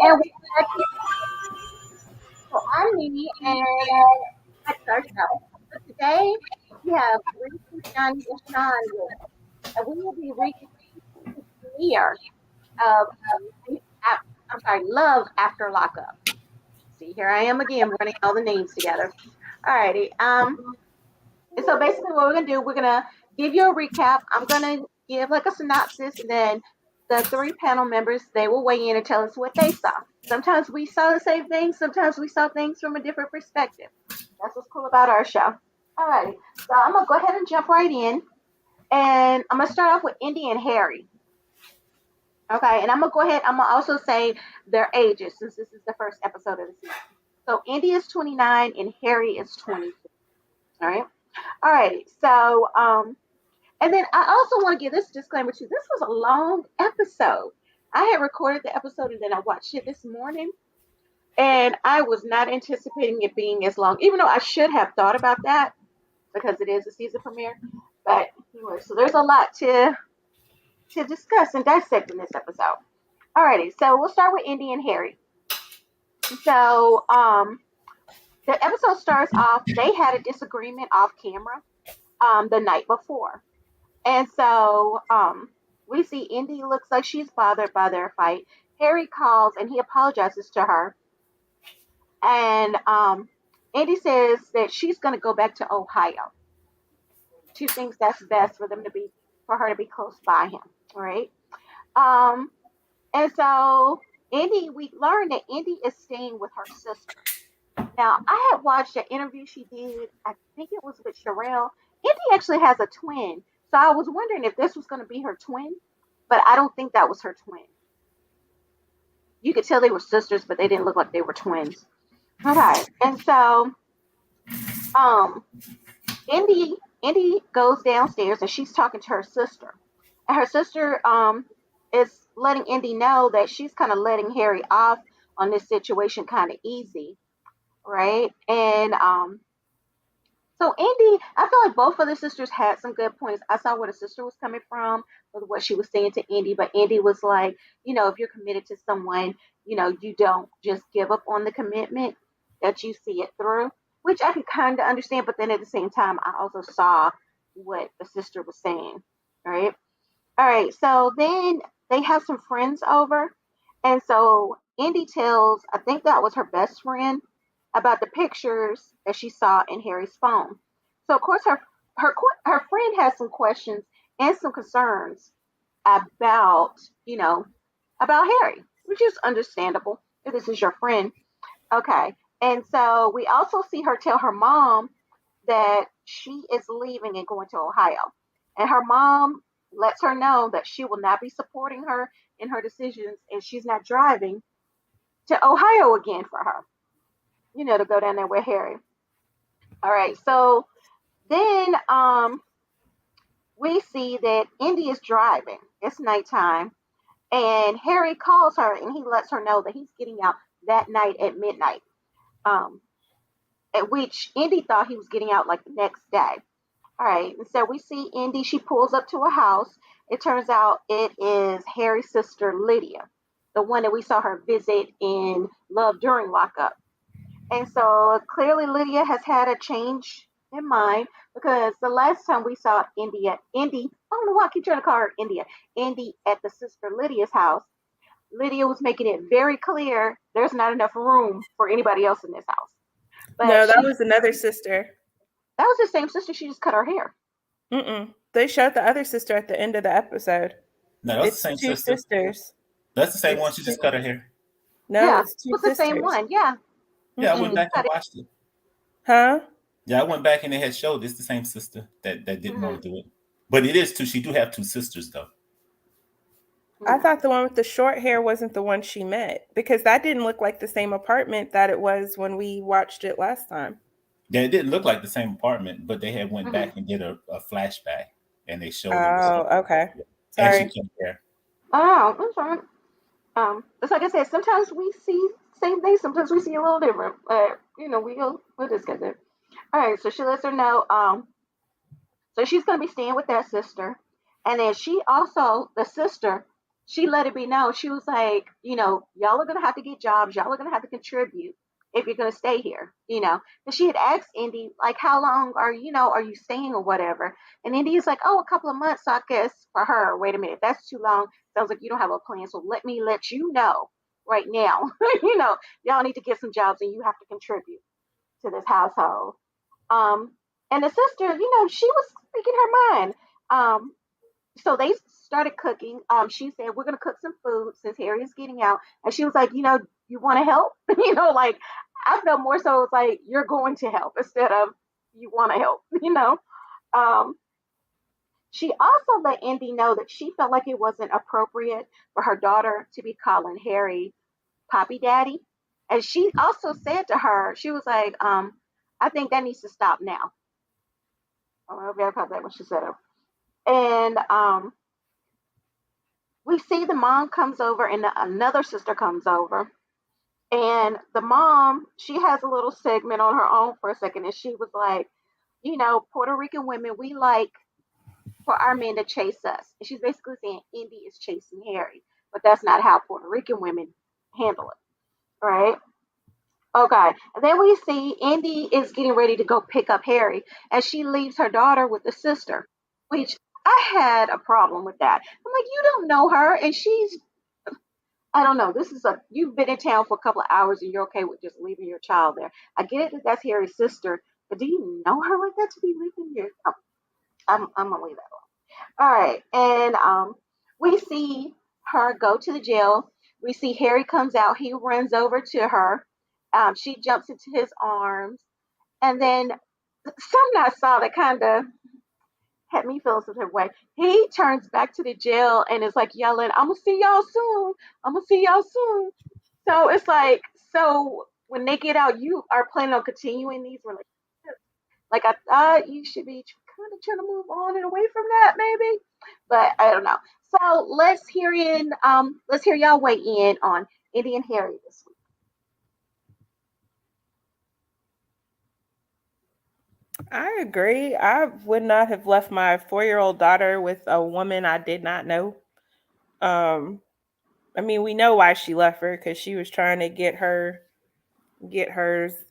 And we so I'm Mimi, and that's our show. So today we have Reese, Johnny, and Sean with us, and we will be reading the premiere of I'm sorry, Love After Lockup. See, here I am again, running all the names together. Alrighty. And so basically, what we're gonna do, we're gonna give you a recap. I'm gonna give like a synopsis, and then the three panel members they will weigh in and tell us what they saw. Sometimes we saw the same thing. Sometimes we saw things from a different perspective. That's what's cool about our show. Alrighty, so I'm gonna go ahead and jump right in, and I'm gonna start off with Indy and Harry. Okay, and I'm gonna go ahead. I'm gonna also say their ages since this is the first episode of the season. So Indy is 29 and Harry is 22. All right. All right. So and then I also want to give this disclaimer too. This was a long episode. I had recorded the episode and then I watched it this morning, and I was not anticipating it being as long, even though I should have thought about that because it is a season premiere. But anyway, so there's a lot to discuss and dissect in this episode. Alrighty, so we'll start with Indy and Harry. So the episode starts off. They had a disagreement off camera the night before. And so we see Indy looks like she's bothered by their fight. Harry calls and he apologizes to her. And Indy says that she's going to go back to Ohio. She thinks that's best for for her to be close by him. All right. Um, and so we learned that Indy is staying with her sister. Now, I had watched an interview she did. I think it was with Sherelle. Indy actually has a twin. So I was wondering if this was going to be her twin, but I don't think that was her twin. You could tell they were sisters, but they didn't look like they were twins. Okay, and so um, Indy goes downstairs and she's talking to her sister, and her sister is letting Indy know that she's kind of letting Harry off on this situation kind of easy, right? And so Indy, I feel like both of the sisters had some good points. I saw where the sister was coming from with what she was saying to Indy, but Indy was like, if you're committed to someone, you don't just give up on the commitment, that you see it through, which I can kind of understand. But then at the same time, I also saw what the sister was saying, right? All right. So then they have some friends over. And so Indy tells, I think that was her best friend, about the pictures that she saw in Harry's phone. So of course her friend has some questions and some concerns about about Harry, which is understandable if this is your friend. Okay, and so we also see her tell her mom that she is leaving and going to Ohio, and her mom lets her know that she will not be supporting her in her decisions, and she's not driving to Ohio again for her, to go down there with Harry. All right, so then we see that Indy is driving. It's nighttime, and Harry calls her and he lets her know that he's getting out that night at midnight. Um, at which Indy thought he was getting out like the next day. All right, and so we see Indy. She pulls up to a house. It turns out it is Harry's sister Lydia, the one that we saw her visit in Love during Lockup. And so clearly Lydia has had a change in mind because the last time we saw Indy, I don't know why I keep trying to call her Indy at the sister Lydia's house, Lydia was making it very clear there's not enough room for anybody else in this house. But no, that was another sister. That was the same sister. She just cut her hair. They showed the other sister at the end of the episode. No, that's the same two sisters. That's the same one. She just cut her hair. No, yeah, it's two sisters. The same one. Yeah. Yeah, I went back and watched it. Huh? Yeah, I went back and they had showed it's the same sister that didn't want to do it. But it is two. She do have two sisters though. I thought the one with the short hair wasn't the one she met because that didn't look like the same apartment that it was when we watched it last time. Yeah, it didn't look like the same apartment, but they had went back and did a flashback and they showed. Oh, okay. Sorry. And she cut hair. Oh, I'm sorry. It's like I said, sometimes we see same thing, sometimes we see a little different. We'll discuss it. All right, so she lets her know. So she's gonna be staying with that sister, and then the sister she let it be known. She was like, y'all are gonna have to get jobs. Y'all are gonna have to contribute if you're gonna stay here. And she had asked Indy like, how long are you staying or whatever. And Indy's like, oh, a couple of months. So I guess for her, wait a minute, that's too long. Sounds like you don't have a plan. So let me let you know right now. Y'all need to get some jobs and you have to contribute to this household. Um, and the sister, she was speaking her mind. So they started cooking. She said, we're going to cook some food since Harry is getting out. And she was like, you want to help? Like I felt more so it's like, you're going to help instead of you want to help, Um, she also let Indy know that she felt like it wasn't appropriate for her daughter to be calling Harry Poppy Daddy. And she also said to her, she was like, I think that needs to stop now. I don't know if you ever caught that when she said it. And we see the mom comes over and another sister comes over. And the mom, she has a little segment on her own for a second. And she was like, Puerto Rican women, we like for our men to chase us. And she's basically saying Indy is chasing Harry. But that's not how Puerto Rican women handle it. Right? Okay. And then we see Indy is getting ready to go pick up Harry. And she leaves her daughter with the sister, which I had a problem with that. I'm like, you don't know her. And I don't know. You've been in town for a couple of hours and you're okay with just leaving your child there. I get it that that's Harry's sister, but do you know her like that to be leaving your? Oh, I'm gonna leave that alone. All right, and we see her go to the jail. We see Harry comes out. He runs over to her. She jumps into his arms, and then something I saw that kind of had me feel some type of way. He turns back to the jail and is like yelling, "I'm gonna see y'all soon. I'm gonna see y'all soon." So it's like, so when they get out, you are planning on continuing these relationships. Like I thought you should be kind of trying to move on and away from that, maybe. But I don't know. So let's hear y'all weigh in on Eddie and Harry this week. I agree. I would not have left my 4-year-old daughter with a woman I did not know. Um, I mean, we know why she left her because she was trying to get hers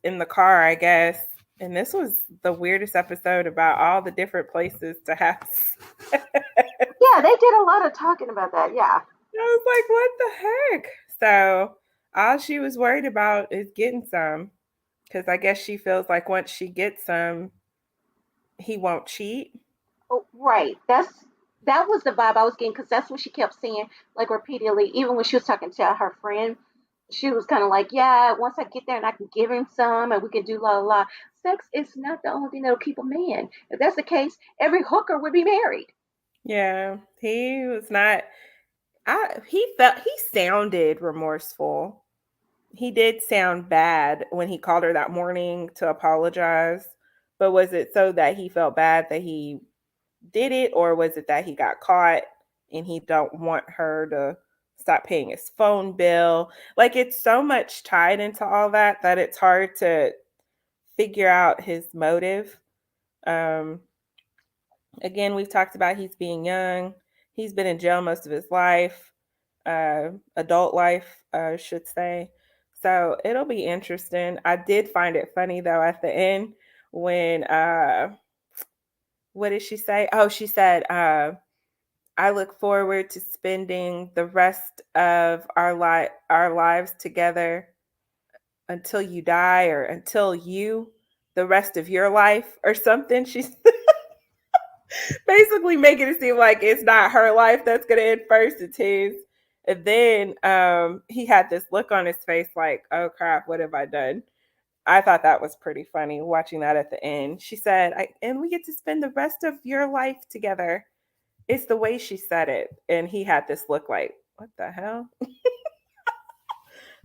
in the car, I guess. And this was the weirdest episode about all the different places to have. Yeah, they did a lot of talking about that. Yeah. I was like, what the heck? So all she was worried about is getting some. Because I guess she feels like once she gets some, he won't cheat. Oh, right. That was the vibe I was getting because that's what she kept saying like repeatedly. Even when she was talking to her friend, she was kind of like, "Yeah, once I get there and I can give him some and we can do la la la." Sex is not the only thing that'll keep a man. If that's the case, every hooker would be married. Yeah, he was not. He sounded remorseful. He did sound bad when he called her that morning to apologize. But was it so that he felt bad that he did it, or was it that he got caught and he don't want her to stop paying his phone bill? Like it's so much tied into all that that it's hard to figure out his motive. Um, Again, we've talked about he's being young. He's been in jail most of his life, adult life, I should say. So it'll be interesting. I did find it funny though at the end when what did she say? Oh, she said, I look forward to spending the rest of our lives together until you die or until you the rest of your life or something. She's basically making it seem like it's not her life that's gonna end first, it's his. And then he had this look on his face like, oh crap, what have I done? I thought that was pretty funny watching that at the end. She said, and we get to spend the rest of your life together. It's the way she said it. And he had this look like, what the hell?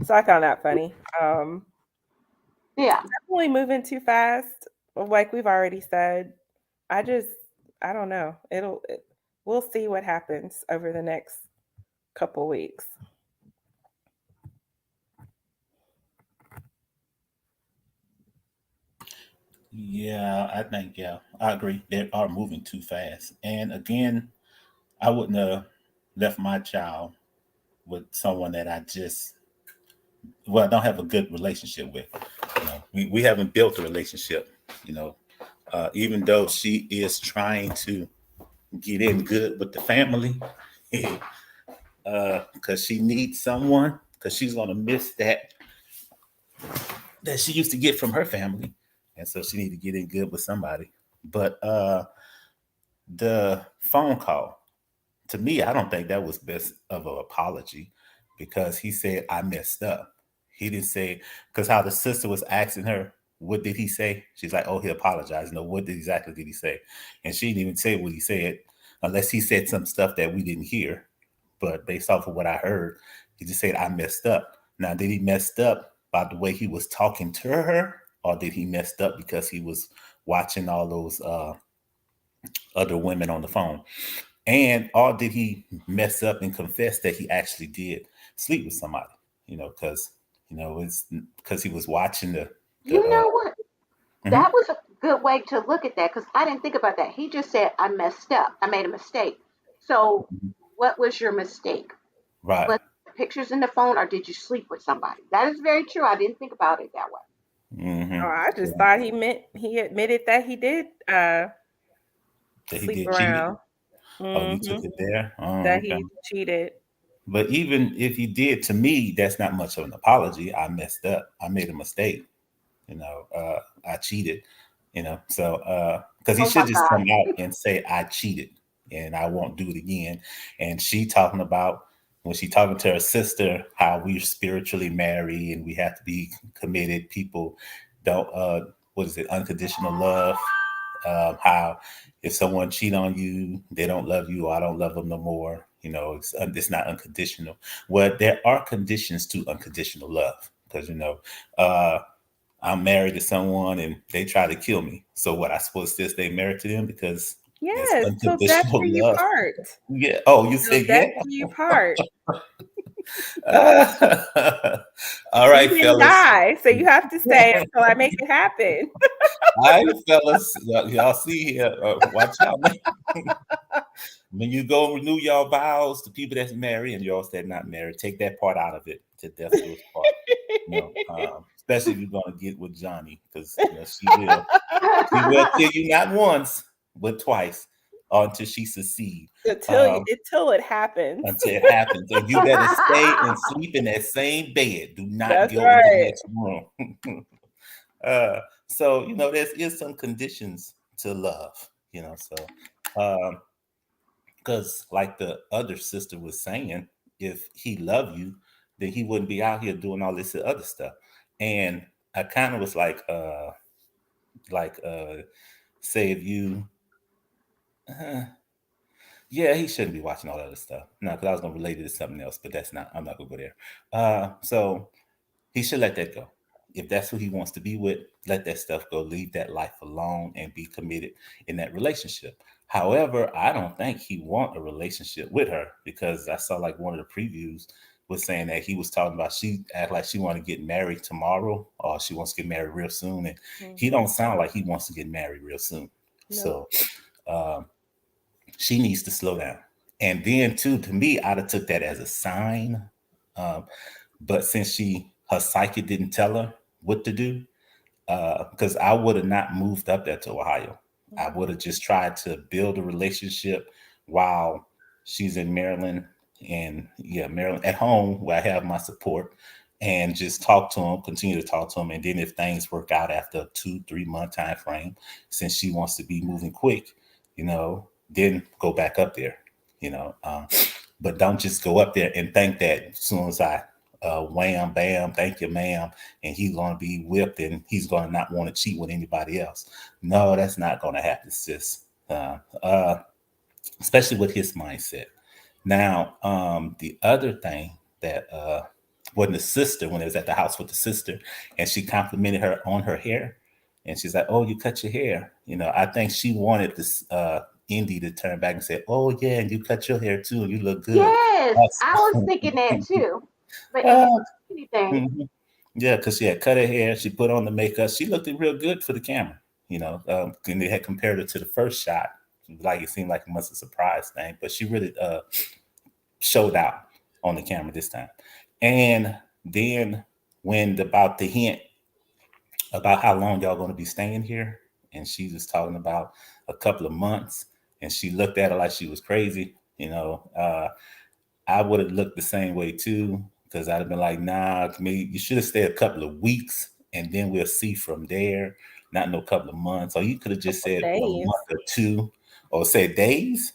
So I found that funny. Yeah. Definitely moving too fast. Like we've already said. I just, I don't know. We'll see what happens over the next couple weeks. Yeah, I think I agree. They are moving too fast. And again, I wouldn't have left my child with someone that I just don't have a good relationship with. We haven't built a relationship. You know, even though she is trying to get in good with the family, because she needs someone, because she's gonna miss that she used to get from her family, and so she need to get in good with somebody. But the phone call, to me, I don't think that was best of an apology, because he said I messed up. He didn't say, because how the sister was asking her, what did he say? She's like, oh, he apologized. No, what exactly did he say? And she didn't even say what he said, unless he said some stuff that we didn't hear. But based off of what I heard, he just said I messed up. Now, did he messed up by the way he was talking to her, or did he messed up because he was watching all those other women on the phone? And or did he mess up and confess that he actually did sleep with somebody? Because it's because he was watching the You know what? mhm, That was a good way to look at that because I didn't think about that. He just said, I messed up. I made a mistake. So, mhm, what was your mistake? right. Was it pictures in the phone or did you sleep with somebody? That is very true. I didn't think about it that way. Oh, Hmm. I just thought he admitted that he did That he sleep did cheated. around. Oh, you took Hmm. it there. Oh, That okay. he cheated. But even if he did, to me, that's not much of an apology. I messed up. I made a mistake. I cheated. So because he Oh my should just God. come out and say I cheated and I won't do it again. And she talking about, when she talking to her sister, how we're spiritually married and we have to be committed. People don't what is it, unconditional love. How if someone cheat on you, they don't love you, or I don't love them no more. It's not unconditional. Well, there are conditions to unconditional love, because uh, I'm married to someone and they try to kill me. So what, I supposed to stay married to them because it's Yes, till death unconditional do you love? part. Yeah. Oh, you Till said yeah. death do you part. All You right, didn't fellas. die, so you have to stay until I make it happen. All right, fellas. Y'all see here. Watch out, man. When you go renew your vows to people that's married and yours that not married, take that part out of it. To death do us part. Especially if you're gonna get with Johnny, because she will kill you not once but twice, until she succeed. Um, Until it happens. until it happens, and you better stay and sleep in that same bed. Do not That's go in the right. next room. uh, so there is some conditions to love. Um, because like the other sister was saying, if he loved you, then he wouldn't be out here doing all this other stuff. And I kind of was like say if you uh, yeah, he shouldn't be watching all that other stuff. No, because I was gonna relate it to something else, but I'm not gonna go there. So he should let that go. If that's who he wants to be with, let that stuff go. Leave that life alone and be committed in that relationship. However, I don't think he want a relationship with her, because I saw like one of the previews was saying that he was talking about, she act like she want to get married tomorrow, or she wants to get married real soon, and he Hmm. don't sound like he wants to get married real soon. No. So um, she needs to slow down. And then too, to me, I'd have took that as a sign. Um, but since her psyche didn't tell her what to do, because I would have not moved up there to Ohio. I would Hmm. have just tried to build a relationship while she's in Maryland, and yeah, Maryland at home where I have my support, and just talk to him, continue to talk to him. And then if things work out after a 2-3 month time frame, since she wants to be moving quick, then go back up there, you know. But don't just go up there and think that as soon as I wham, bam, thank you, ma'am, and he's going to be whipped and he's going to not want to cheat with anybody else. No, that's not going to happen, sis. Especially with his mindset. Now, the other thing that when the sister, when it was at the house with the sister, and she complimented her on her hair, and she's like, "Oh, you cut your hair." I think she wanted this Indy to turn back and say, "Oh yeah, and you cut your hair too, and you look good." Yes, I was thinking that too. But he Uh, didn't say anything. mhm. Yeah, because she had cut her hair, she put on the makeup, she looked real good for the camera. And they had compared her to the first shot, like it seemed like it must have surprised thing, but she really showed out. on the camera this time. And then when about the hint about how long y'all going to be staying here, and she was talking about a couple of months, and she looked at her like she was crazy. I would have looked the same way too, because I'd have been like, nah, to me, you should have stayed a couple of weeks and then we'll see from there, not no couple of months. Or you could have just Couple said a days. month or two, or said days.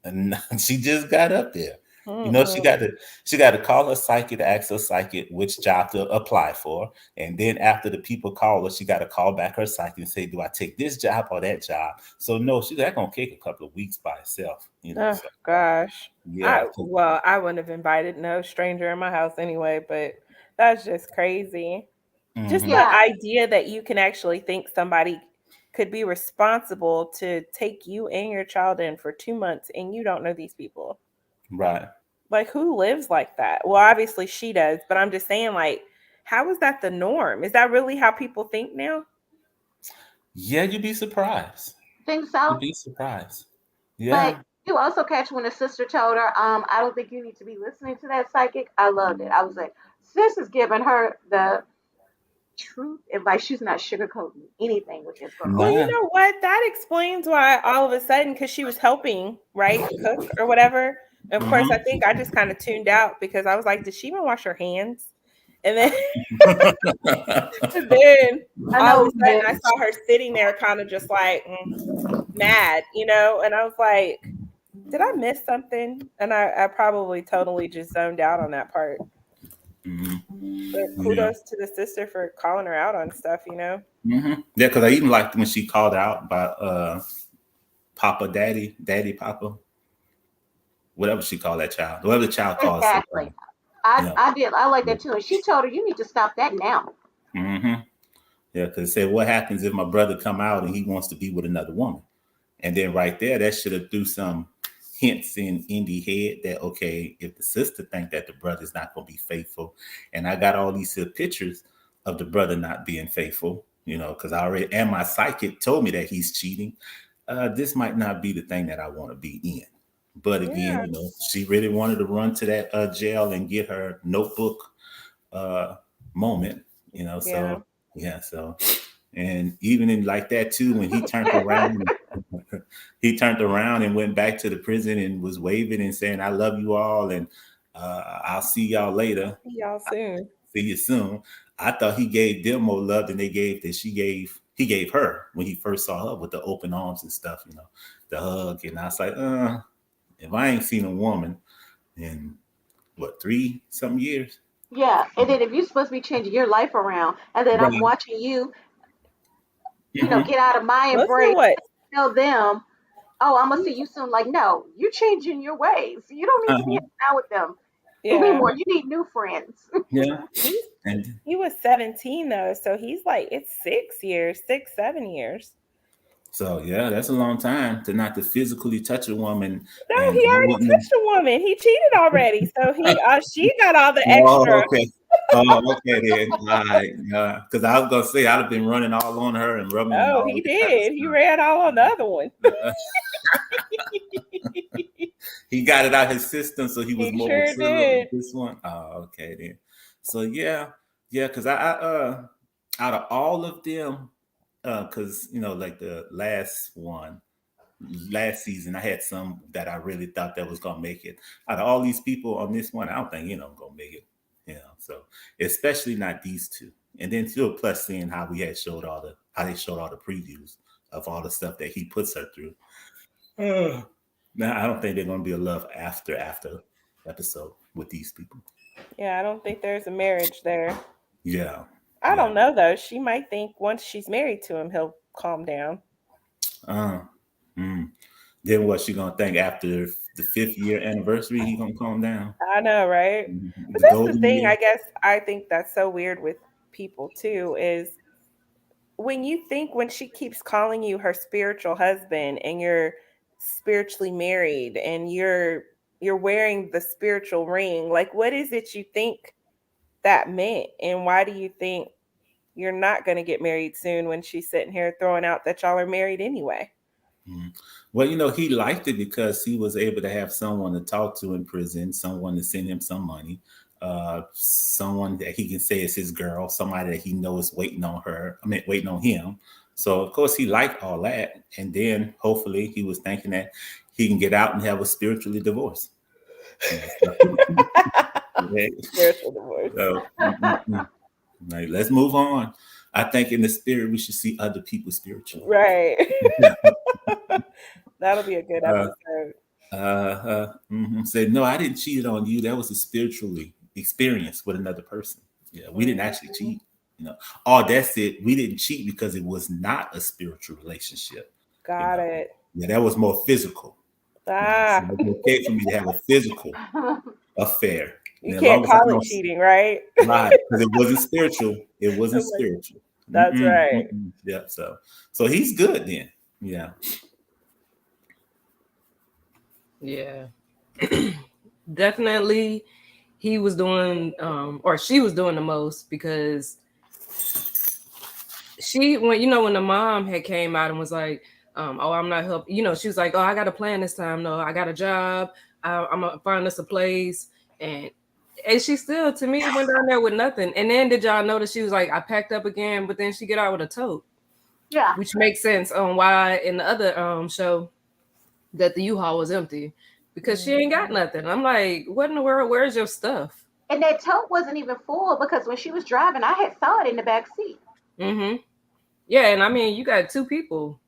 And she just got up there. She Mm-mm. got to call her psychic to ask her psychic which job to apply for. And then after the people call her, she got to call back her psychic and say, do I take this job or that job? So no, she's not gonna take a couple of weeks by herself, Oh So gosh. yeah. I wouldn't have invited no stranger in my house anyway, but that's just crazy. Just Hmm. the Yeah, idea that you can actually think somebody could be responsible to take you and your child in for 2 months and you don't know these people. Right. Like, who lives like that? Well, obviously she does, but I'm just saying, like, how is that the norm? Is that really how people think now? Yeah, you'd be surprised. think You'd so. be surprised. But Yeah. you also catch when the sister told her, I don't think you need to be listening to that psychic. I loved it. I was like, sis is giving her the truth advice. She's not sugarcoating anything with this girl. Well, you Nah. know what? That explains why all of a sudden, because she was helping, right, cook or whatever. And of course, I Hmm. think I just kind of tuned out because I was like, did she even wash her hands? And then, and then I all of know, a sudden, man. I saw her sitting there, kind of just like mad, and I was like, did I miss something? And I probably totally just zoned out on that part. Hmm. But Yeah. kudos to the sister for calling her out on stuff. Hmm. Yeah, because I even liked when she called out by Papa Daddy Papa, whatever she called that child. Whatever the child calls her. Exactly. I, Yeah. I did. I like that too. And she told her, you need to stop that now. Hmm. Yeah, because it said, what happens if my brother come out and he wants to be with another woman? And then right there, that should have threw some hints in Indy head that, okay, if the sister think that the brother's not going to be faithful, and I got all these pictures of the brother not being faithful, because I already, and my psychic told me that he's cheating, this might not be the thing that I want to be in. But again, Yeah, she really wanted to run to that jail and get her notebook uh, moment, yeah. so yeah, so and even in like that too, when he turned around, he turned around and went back to the prison and was waving and saying, "I love you all, and I'll see y'all later. See y'all soon. See you soon." I thought he gave them more love than he gave her when he first saw her with the open arms and stuff, the hug. And I was like, if I ain't seen a woman in what, 3 some years, Yeah. And then if you're supposed to be changing your life around, and then I'm right? watching you, Hmm. get out of my Listen, embrace, what? tell them, oh, I'm going to see you soon. Like, no, you're changing your ways. You don't need to be Uh-huh. hanging out with them Yeah, anymore. You need new friends. Yeah. he's And he was 17 though, so he's like it's 6 years, 6, 7 years. so yeah, that's a long time to not to physically touch a woman, No, and he I already wouldn't. touched a woman. He cheated already, so she got all the Oh, extra. okay. Oh, okay then. All right. Because I was gonna say I'd have been running all on her and rubbing and Oh, all he that type of did. He stuff. ran all on the other one. Uh, he got it out his system, so he was He more sure mature with did. this one. Oh, okay then. So yeah, yeah. Because out of all of them, because like the last season, I had some that I really thought that was gonna make it. Out of all these people on this one, I don't think gonna make it. So especially not these two. And then still plus seeing how we had showed how they showed all the previews of all the stuff that he puts her through. Now I don't think they're gonna be a love after episode with these people. Yeah, I don't think there's a marriage there. Yeah, I yeah. don't know though. She might think once she's married to him, he'll calm down. Uh, mm. Then what she gonna think after the 5th year anniversary? He gonna calm down. I know, right? But The that's the golden thing, year. I guess I think that's so weird with people too, is when you think when she keeps calling you her spiritual husband and you're spiritually married and you're wearing the spiritual ring, like what is it you think that meant? And why do you think you're not going to get married soon when she's sitting here throwing out that y'all are married anyway? Mhm. Well, he liked it because he was able to have someone to talk to in prison, someone to send him some money, someone that he can say is his girl, somebody that he knows waiting on her. I mean, waiting on him. So of course he liked all that, and then hopefully he was thinking that he can get out and have a spiritually divorce. So, yeah. Spiritual divorce. So, like, let's move on. I think in the spirit we should see other people spiritually. Right. That'll be a good Uh, episode. Said, no, I didn't cheat on you. That was a spiritually experience with another person. Yeah, we didn't actually cheat. Oh, that's it. We didn't cheat because it was not a spiritual relationship. Got it. Yeah, that was more physical. So Ah, it's okay for me to have a physical affair. you And as can't long as I call it don't cheating, right? lie, because it wasn't spiritual. It wasn't spiritual. That's right. Yeah. So he's good then. Yeah. Yeah. Definitely he was doing or she was doing the most, because when the mom had came out and was like, oh, I'm not helping, she was like, oh, I got a plan this time. No, I got a job. I'm gonna find us a place. And she still, to me, went down there with nothing. And then did y'all notice she was like, I packed up again, but then she get out with a tote. Yeah. Which makes sense on why in the other show that the U-Haul was empty, because she ain't got nothing. I'm like, what in the world? Where's your stuff? And that tote wasn't even full because when she was driving, I had saw it in the back seat. Mm-hmm. Yeah, and I mean, you got two people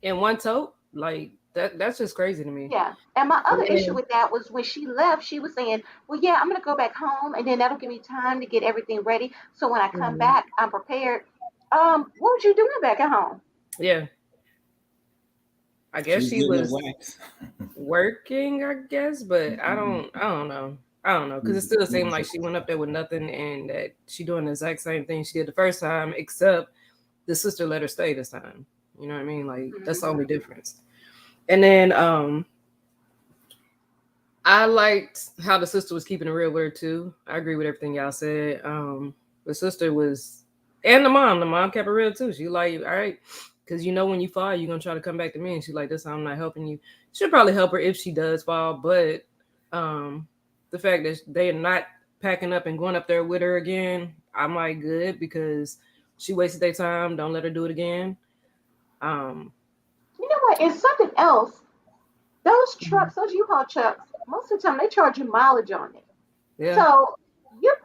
in one tote. Like that's just crazy to me. Yeah. And my other issue with that was when she left, she was saying, well, yeah, I'm going to go back home and then that'll give me time to get everything ready. So when I come back, I'm prepared. What was you doing back at home? Yeah. I guess she was wax. working, I guess, but I don't know. Because it still seemed like she went up there with nothing, and that she doing the exact same thing she did the first time, except the sister let her stay this time. You know what I mean? Like, that's the only difference. And then I liked how the sister was keeping it real with her too. I agree with everything y'all said. The sister was, and the mom kept it real too. She like, all right, because when you fall, you're gonna try to come back to me. And she's like, this time I'm not helping you. She'll probably help her if she does fall, but the fact that they're not packing up and going up there with her again, I'm like, good, because she wasted their time. Don't let her do it again. You know what? And something else, those trucks, those U-Haul trucks, most of the time they charge you mileage on it. Yeah. So you're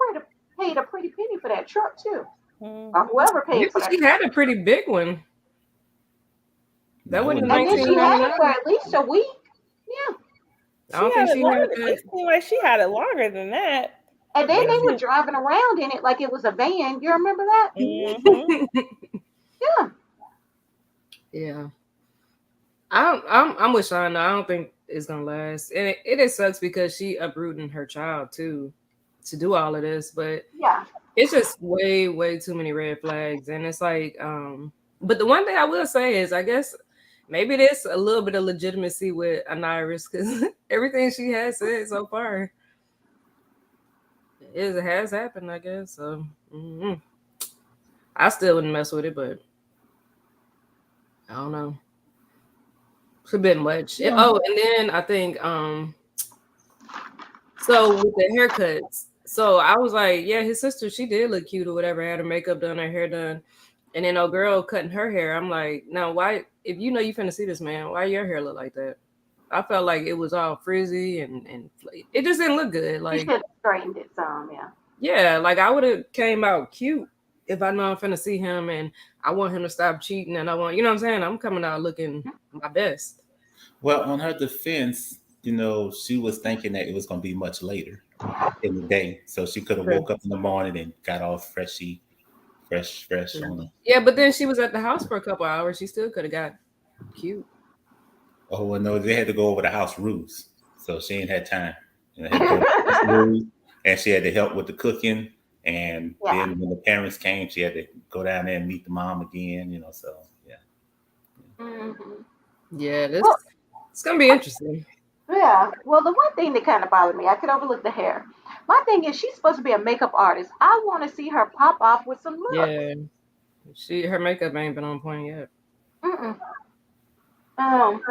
paid a pretty penny for that truck too. Or whoever paid for that. She had a pretty big one. That wasn't And then she had it for 1999. at least a week. Yeah. I don't think she had It seemed like she had it longer than that. And then they were driving around in it like it was a van. You remember that? Yeah. Yeah. I'm with Shauna. I don't think it's gonna last. And it sucks because she uprooting her child too to do all of this, but Yeah. it's just way, way too many red flags. And it's like, but the one thing I will say is, I guess maybe there's a little bit of legitimacy with Aniris, because everything she has said so far it has happened, I guess. So I still wouldn't mess with it, but I don't know. It's a bit much. Yeah. Oh, and then I think so with the haircuts. So I was like, yeah, his sister, she did look cute or whatever, had her makeup done, her hair done. And then a girl cutting her hair. I'm like, now why, if you know you finna see this man, why your hair look like that? I felt like it was all frizzy and it just didn't look good. Like, you should have straightened it some, yeah. Yeah, like I would have came out cute if I know I'm finna see him and I want him to stop cheating, and I want, you know what I'm saying? I'm coming out looking my best. Well, on her defense, she was thinking that it was going to be much later in the day, so she could have woke up in the morning and got all fresh on her. Yeah, but then she was at the house for a couple hours. She still could have got cute. Oh, well, no, they had to go over the house rules, so she ain't had time. Had to go to the house rules, and she had to help with the cooking. And then when the parents came, she had to go down there and meet the mom again. So yeah. Yeah, it's gonna be interesting. Yeah. Well, the one thing that kind of bothered me, I could overlook the hair. My thing is, she's supposed to be a makeup artist. I want to see her pop off with some looks. Yeah, her makeup ain't been on point yet. Um,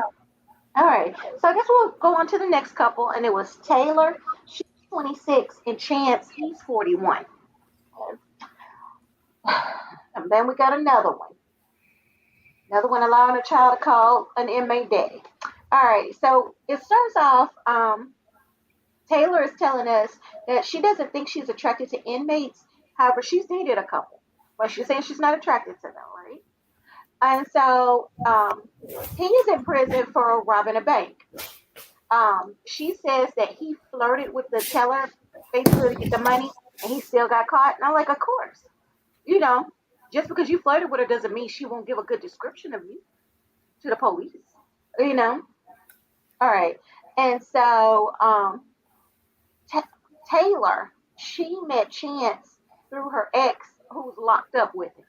all right. So I guess we'll go on to the next couple, and it was Taylor. She's 26, and Chance, he's 41. And then we got another one. Another one allowing a child to call an inmate daddy. All right. So it starts off. Taylor is telling us that she doesn't think she's attracted to inmates. However, she's dated a couple, but she's saying she's not attracted to them, right? And so he's in prison for robbing a bank. She says that he flirted with the teller basically to get the money, and he still got caught. And I'm like, of course, you know, just because you flirted with her doesn't mean she won't give a good description of you to the police, you know. All right, and so Ta Taylor, she met Chance through her ex, who's locked up with him.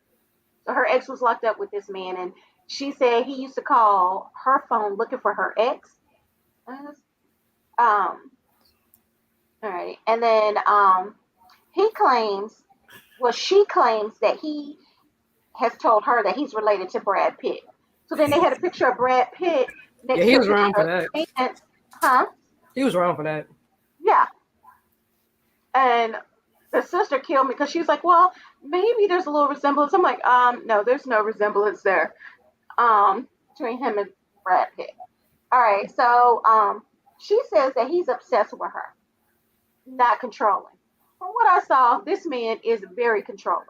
So her ex was locked up with this man, and she said he used to call her phone looking for her ex. Um, all right, and then he claims, well, she claims that he has told her that he's related to Brad Pitt. So then they had a picture of Brad Pitt Yeah, next he to a was wrong picture for of that. Chance. Huh? He was wrong for that. Yeah. And the sister killed me because she was like, well, maybe there's a little resemblance. I'm like, no, there's no resemblance there between him and Brad Pitt. All right, so she says that he's obsessed with her, not controlling. From what I saw, this man is very controlling.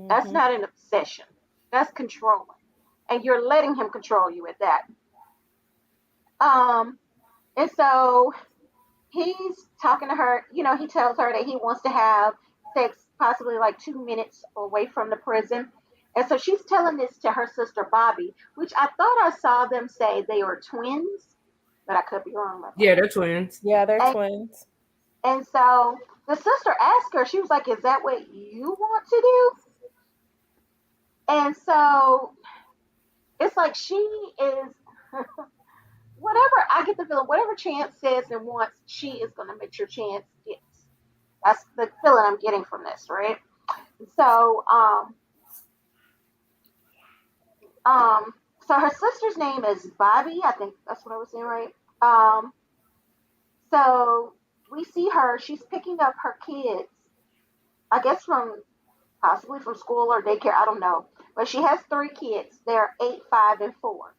That's Mm-hmm. not an obsession. That's controlling. And you're letting him control you at that. Um, and so he's talking to her, he tells her that he wants to have sex possibly like 2 minutes away from the prison. And so she's telling this to her sister Bobby, which I thought I saw them say they were twins, but I could be wrong about Yeah, they're twins. Yeah, they're that. twins. And so the sister asked her, she was like, is that what you want to do? And so it's like she is, whatever, I get the feeling, whatever Chance says and wants, she is going to make sure Chance gets. That's the feeling I'm getting from this, right? So, um, so her sister's name is Bobby. I think that's what I was saying, right? Um, so we see her. She's picking up her kids. I guess from possibly from school or daycare. I don't know. But she has three kids. They're 8, 5, and 4.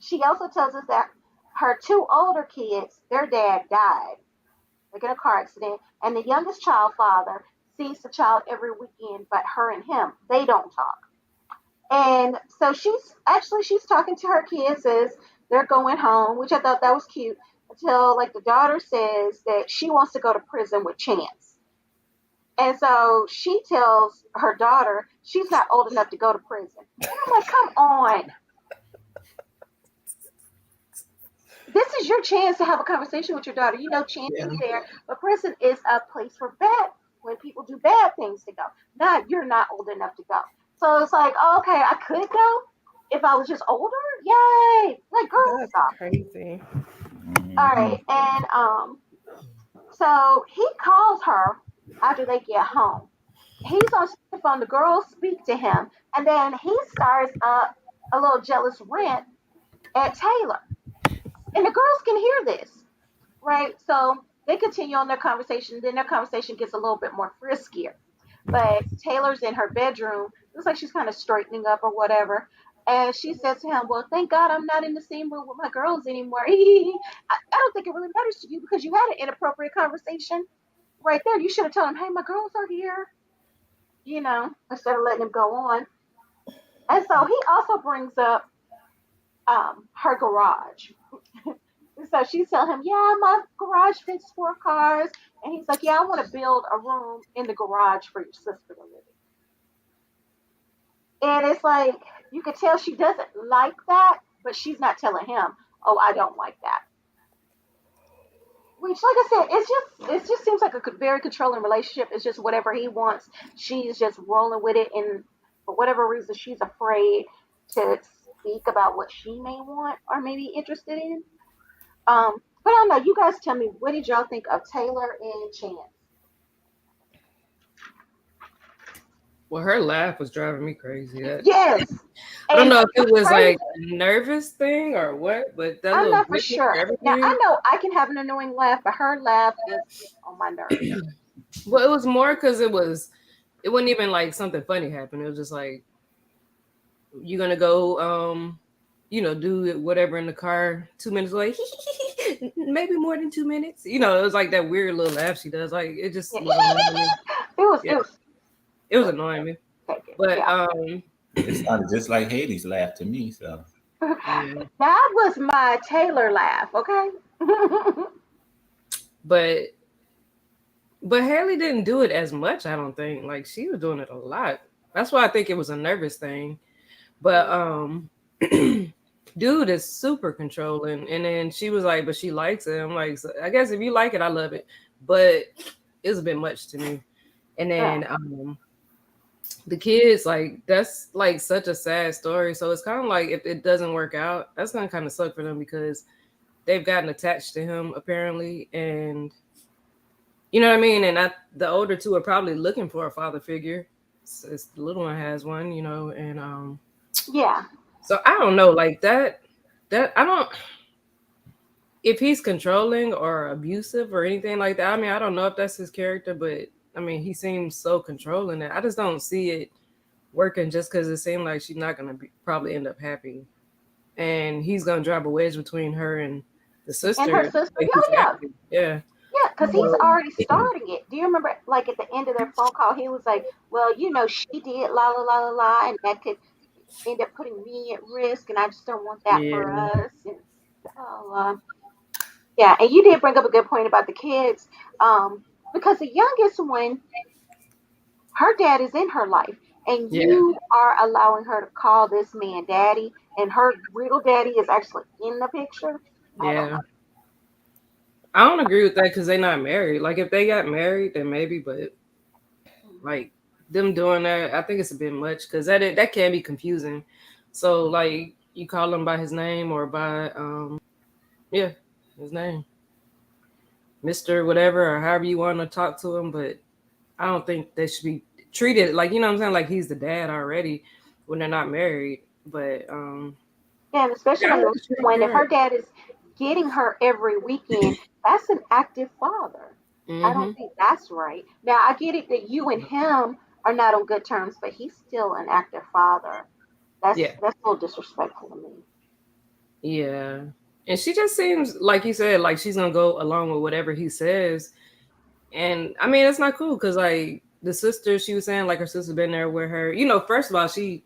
She also tells us that her two older kids, their dad died, like in a car accident, and the youngest child father sees the child every weekend, but her and him, they don't talk. And so she's talking to her kids as they're going home, which I thought that was cute. Until like the daughter says that she wants to go to prison with Chance. And so she tells her daughter she's not old enough to go to prison. And I'm like, come on. This is your chance to have a conversation with your daughter. Chance Yeah. is there, but prison is a place for bad, when people do bad things to go. Not, you're not old enough to go. So it's like, oh, okay, I could go if I was just older. Yay! Like, girl, That's stop. crazy. All Mhm. right, and so he calls her after they get home. He's on speakerphone. The girls speak to him, and then he starts up a little jealous rant at Taylor, and the girls can hear this, right? So they continue on their conversation. Then their conversation gets a little bit more friskier. But Taylor's in her bedroom. Looks like she's kind of straightening up or whatever. And she says to him, well, thank God I'm not in the same room with my girls anymore. I don't think it really matters to you because you had an inappropriate conversation right there. You should have told him, hey, my girls are here, instead of letting him go on. And so he also brings up her garage. So she's telling him, yeah, my garage fits 4 cars. And he's like, yeah, I want to build a room in the garage for your sister to live in. And it's like, you could tell she doesn't like that, but she's not telling him, oh, I don't like that. Which, like I said, it just seems like a very controlling relationship. It's just whatever he wants. She's just rolling with it. And for whatever reason, she's afraid to speak about what she may want or maybe interested in. But I don't know. You guys tell me, what did y'all think of Taylor and Chance? Well, her laugh was driving me crazy. Yes. I don't And know if it it's was crazy. like a nervous thing or what, but that I'm little not for giggle for sure. Now I everything. know I can have an annoying laugh, but her laugh just gets on my nerves. Well, it was more because it wasn't even like something funny happened. It was just like you're gonna go do whatever in the car 2 minutes away. Maybe more than 2 minutes. It was like that weird little laugh she does. Like it just Yeah. was annoying me. It was Yeah, it was it was annoying me. take it. But Yeah. It sounded just like Haley's laugh to me. So yeah. That was my Taylor laugh, okay? But Haley didn't do it as much, I don't think. Like she was doing it a lot. That's why I think it was a nervous thing. But dude is super controlling. And then she was like, but she likes it. I'm like, so I guess if you like it, I love it. But it's a bit much to me. And Yeah. then the kids, like that's like such a sad story. So it's kind of like if it doesn't work out, that's gonna kind of suck for them because they've gotten attached to him apparently, and you know what I mean. And the older two are probably looking for a father figure. The little one has one, and Yeah. so I don't know, like that. That I don't. If he's controlling or abusive or anything like that, I mean, I don't know if that's his character, but I mean, he seems so controlling that I just don't see it working just because it seemed like she's not going to probably end up happy. And he's going to drive a wedge between her and the And her sister. sister, Like yeah, he's yeah. acting. Yeah. Yeah, because he's So, already starting it. Do you remember, like, at the end of their phone call, he was like, well, she did la la la la la, and that could end up putting me at risk, and I just don't want that for yeah. us. And so, yeah, and you did bring up a good point about the kids, because the youngest one, her dad is in her life, and Yeah. you are allowing her to call this man daddy, and her real daddy is actually in the picture. I don't Yeah. I don't agree with that because they're not married. Like, if they got married, then maybe, but know. like them doing that, I think it's a bit much because that can be confusing. So, like, you call him by his name or by, yeah, his name. Mr. Whatever or however you want to talk to him, but I don't think they should be treated like, you know what I'm saying, like he's the dad already when they're not married. But Yeah, and especially yeah, I on hope the she take one, if care of her dad is getting her every weekend, that's an active father. it. I don't think that's right. Now, I get it that you and him are not on good terms, but he's still an active father. Yeah. That's a little disrespectful to me. Yeah. And she just seems like you said, like she's gonna go along with whatever he says. And I mean, it's not cool because like the sister, she was saying like her sister been there with her. First of all, she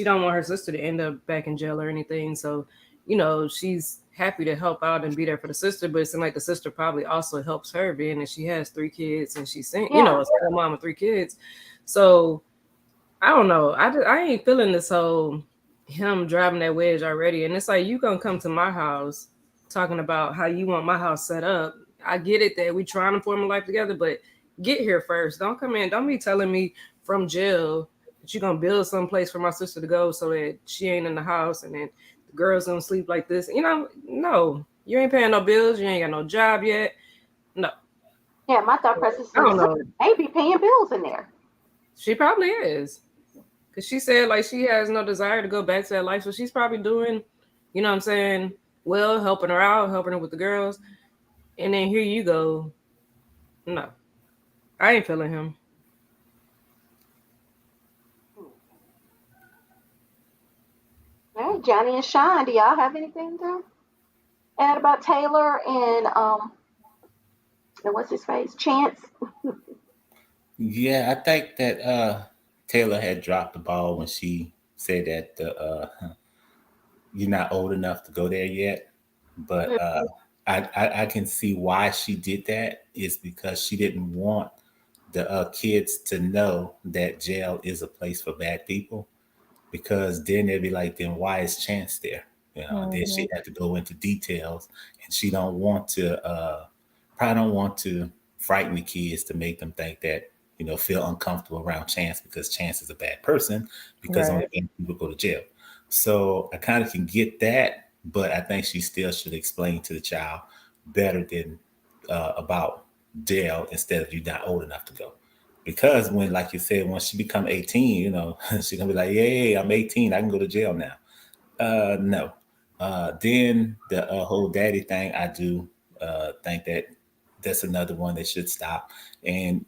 don't want her sister to end up back in jail or anything. So, she's happy to help out and be there for the sister. But it seems like the sister probably also helps her, being that she has 3 kids and she's sing, Yeah, a single mom of 3 kids. So I don't know. I ain't feeling this whole him driving that wedge already. And it's like you gonna come to my house talking about how you want my house set up. I get it that we trying to form a life together, but get here first. Don't come in. Don't be telling me from jail that you're gonna build some place for my sister to go so that she ain't in the house and then the girls gonna sleep like this. No. You ain't paying no bills, you ain't got no job yet. No. yeah. My thought process is I the don't sister know. may be paying bills in there. She probably is. Because she said like she has no desire to go back to that life. So she's probably doing, you know what I'm saying, well, helping her out, helping her with the girls. And then here you go. No, I ain't feeling him. Hmm. All right, Johnny and Sean, do y'all have anything to add about Taylor and what's his face, Chance? yeah, I think that Taylor had dropped the ball when she said that you're not old enough to go there yet. But I can see why she did that is because she didn't want the kids to know that jail is a place for bad people, because then they'd be like, then why is Chance there? And then Mhm. she had to go into details, and she don't want to, probably don't want to frighten the kids to make them think that, feel uncomfortable around Chance because Chance is a bad person, because only Right. bad people go to jail. So I kind of can get that, but I think she still should explain to the child better than about jail instead of you not old enough to go, because when, like you said, once she become 18, she's gonna be like, "Yay, I'm 18. I can go to jail now." No. Then the whole daddy thing, I do think that that's another one that should stop. And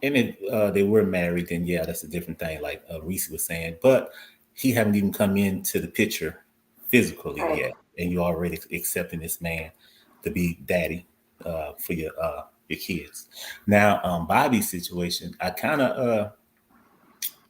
if they were married, then yeah, that's a different thing, like Reese was saying. But he haven't even come into the picture physically Right. yet, and you're already accepting this man to be daddy for your kids. Now, Bobby's situation, I kind of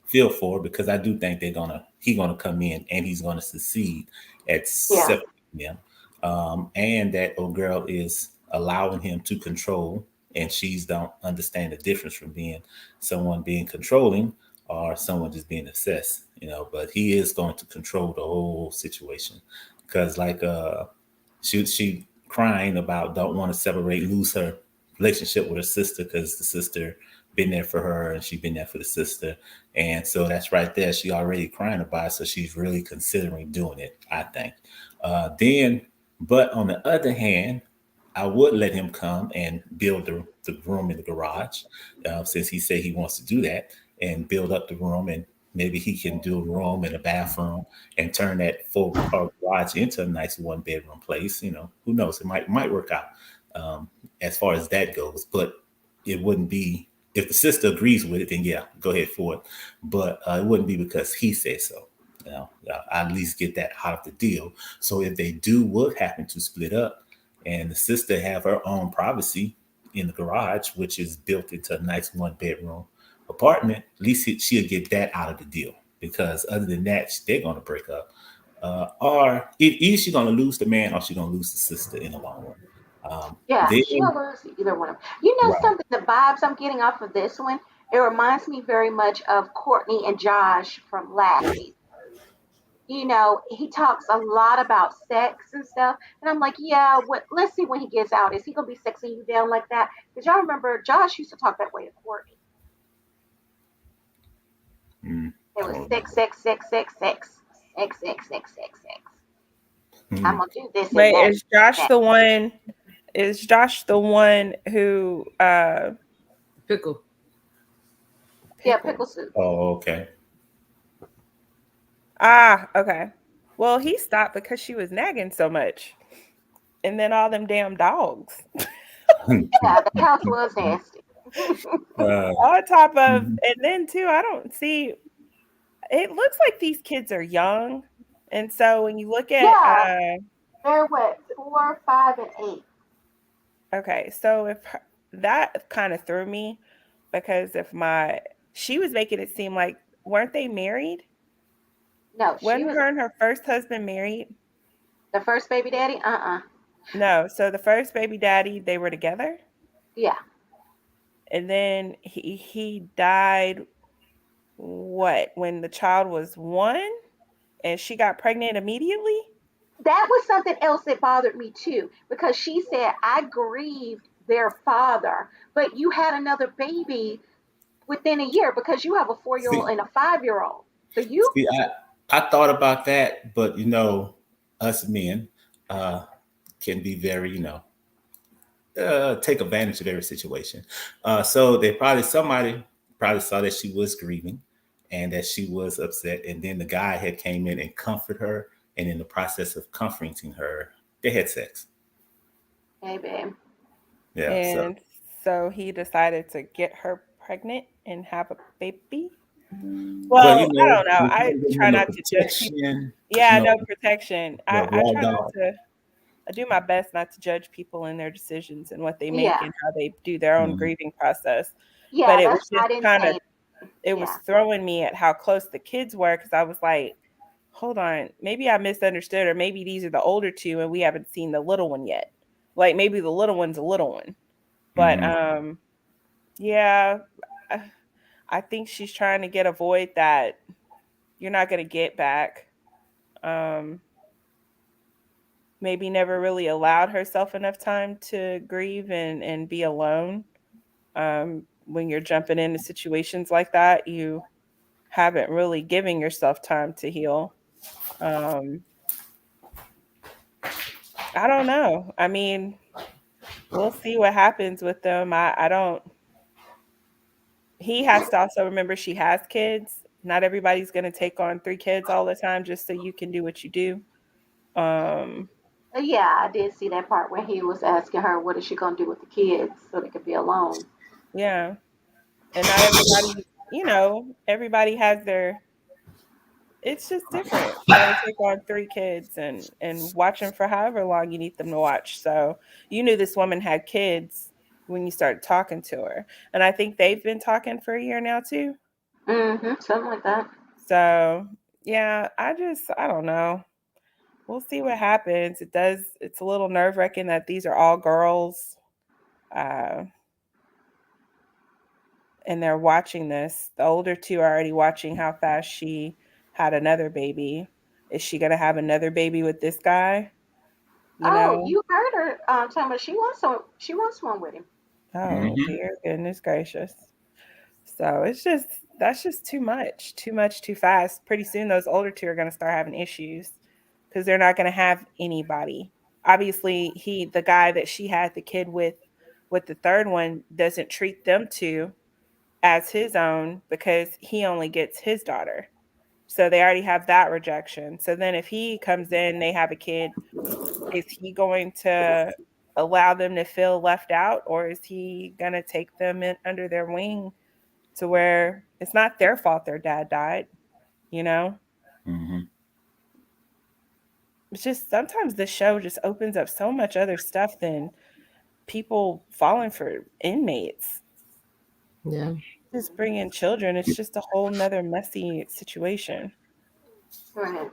feel for because I do think he's gonna come in and he's gonna succeed at Yeah. separating them, and that old girl is allowing him to control, and she's don't understand the difference from being someone being controlling or someone just being obsessed, But he is going to control the whole situation because, like, she crying about don't want to separate, lose her relationship with her sister because the sister been there for her and she been there for the sister, and so that's right there. She already crying about it, so she's really considering doing it, I think. Then, but on the other hand, I would let him come and build the room in the garage, since he said he wants to do that and build up the room, and maybe he can do a room and a bathroom and turn that full car garage into a nice one bedroom place. Who knows? It might work out as far as that goes, but it wouldn't be if the sister agrees with it. Then yeah, go ahead for it. But it wouldn't be because he said so. I at least get that out of the deal. So if they do would happen to split up, and the sister have her own privacy in the garage, which is built into a nice one bedroom apartment, at least she'll get that out of the deal. Because other than that, they're going to break up. Or either she's going to lose the man or she's going to lose the sister in the long run. Yeah, Then, she'll lose either one of them. You know right. something, the vibes I'm getting off of this one, it reminds me very much of Courtney and Josh from last season. He talks a lot about sex and stuff. And I'm like, yeah, let's see when he gets out. Is he gonna be sexing you down like that? Because y'all remember Josh used to talk that way to Courtney. It I was don't sex, remember. sex, sex, sex, sex, sex, sex, sex, sex, sex. I'm Mm. gonna do this and Wait, that. is Josh That. the one? Is Josh the one who Pickle. Yeah, pickle pickles? soup. Oh, okay. Ah, okay. Well, he stopped because she was nagging so much. And then all them damn dogs. Yeah, the house was nasty. uh, On top of, mhm. and then too, I don't see, it looks like these kids are young. And so when you look at, Yeah, they're what, 4, 5, and 8. okay, so that kind of threw me because she was making it seem like, weren't they married? No, she Wasn't was her and her first husband married? the first baby daddy. No, so the first baby daddy, they were together, Yeah, and then he died what, when the child was 1 and she got pregnant immediately? that was something else that bothered me too because she said I grieved their father, but you had another baby within a year because you have a 4-year old see, and a 5-year old. So you, see, I thought about that, but us men can be very, take advantage of every situation. So somebody probably saw that she was grieving and that she was upset, and then the guy had came in and comfort her, and in the process of comforting her, they had sex. hey babe, Yeah. So, And so he decided to get her pregnant and have a baby. but Well, I don't know. we I didn't have try no not to judge people. protection, Yeah, no, no protection. no I raw try not dog. to, I do my best not to judge people and their decisions and what they make yeah, and how they do their own Mhm. grieving process. But yeah, it that's was why just I didn't kind of, say it was yeah, throwing me at how close the kids were because I was like, hold on, maybe I misunderstood, or maybe these are the older two and we haven't seen the little one yet. Like maybe the little one's a little one. But Mhm. yeah, I I think she's trying to get a void that you're not going to get back. Um, maybe never really allowed herself enough time to grieve and be alone. When you're jumping into situations like that, you haven't really given yourself time to heal. Um, I don't know. I mean, we'll see what happens with them. I don't. he has to also remember she has kids. Not everybody's going to take on 3 kids all the time just so you can do what you do. Um, Yeah, I did see that part where he was asking her what is she gonna do with the kids so they could be alone. yeah. And not everybody, everybody has their, it's just different for her to take on 3 kids and watch them for however long you need them to watch. So you knew this woman had kids when you started talking to her. And I think they've been talking for a year now too. Something like that. So yeah, I don't know. We'll see what happens. It's a little nerve wracking that these are all girls. Uh, and they're watching this. The older two are already watching how fast she had another baby. Is she gonna have another baby with this guy? You Oh, know? you heard her talking about she wants one with him. Oh Hmm. dear goodness gracious. So that's just too much. Too much too fast. Pretty soon those older two are gonna start having issues because they're not gonna have anybody. Obviously, the guy that she had the kid with the third one doesn't treat them two as his own because he only gets his daughter. So they already have that rejection. So then if he comes in, they have a kid, is he going to allow them to feel left out or is he going to take them in under their wing to where it's not their fault their dad died, you know? Hmm. It's just sometimes the show just opens up so much other stuff than people falling for inmates. Yeah. Just bring in children. It's just a whole nother messy situation. Right.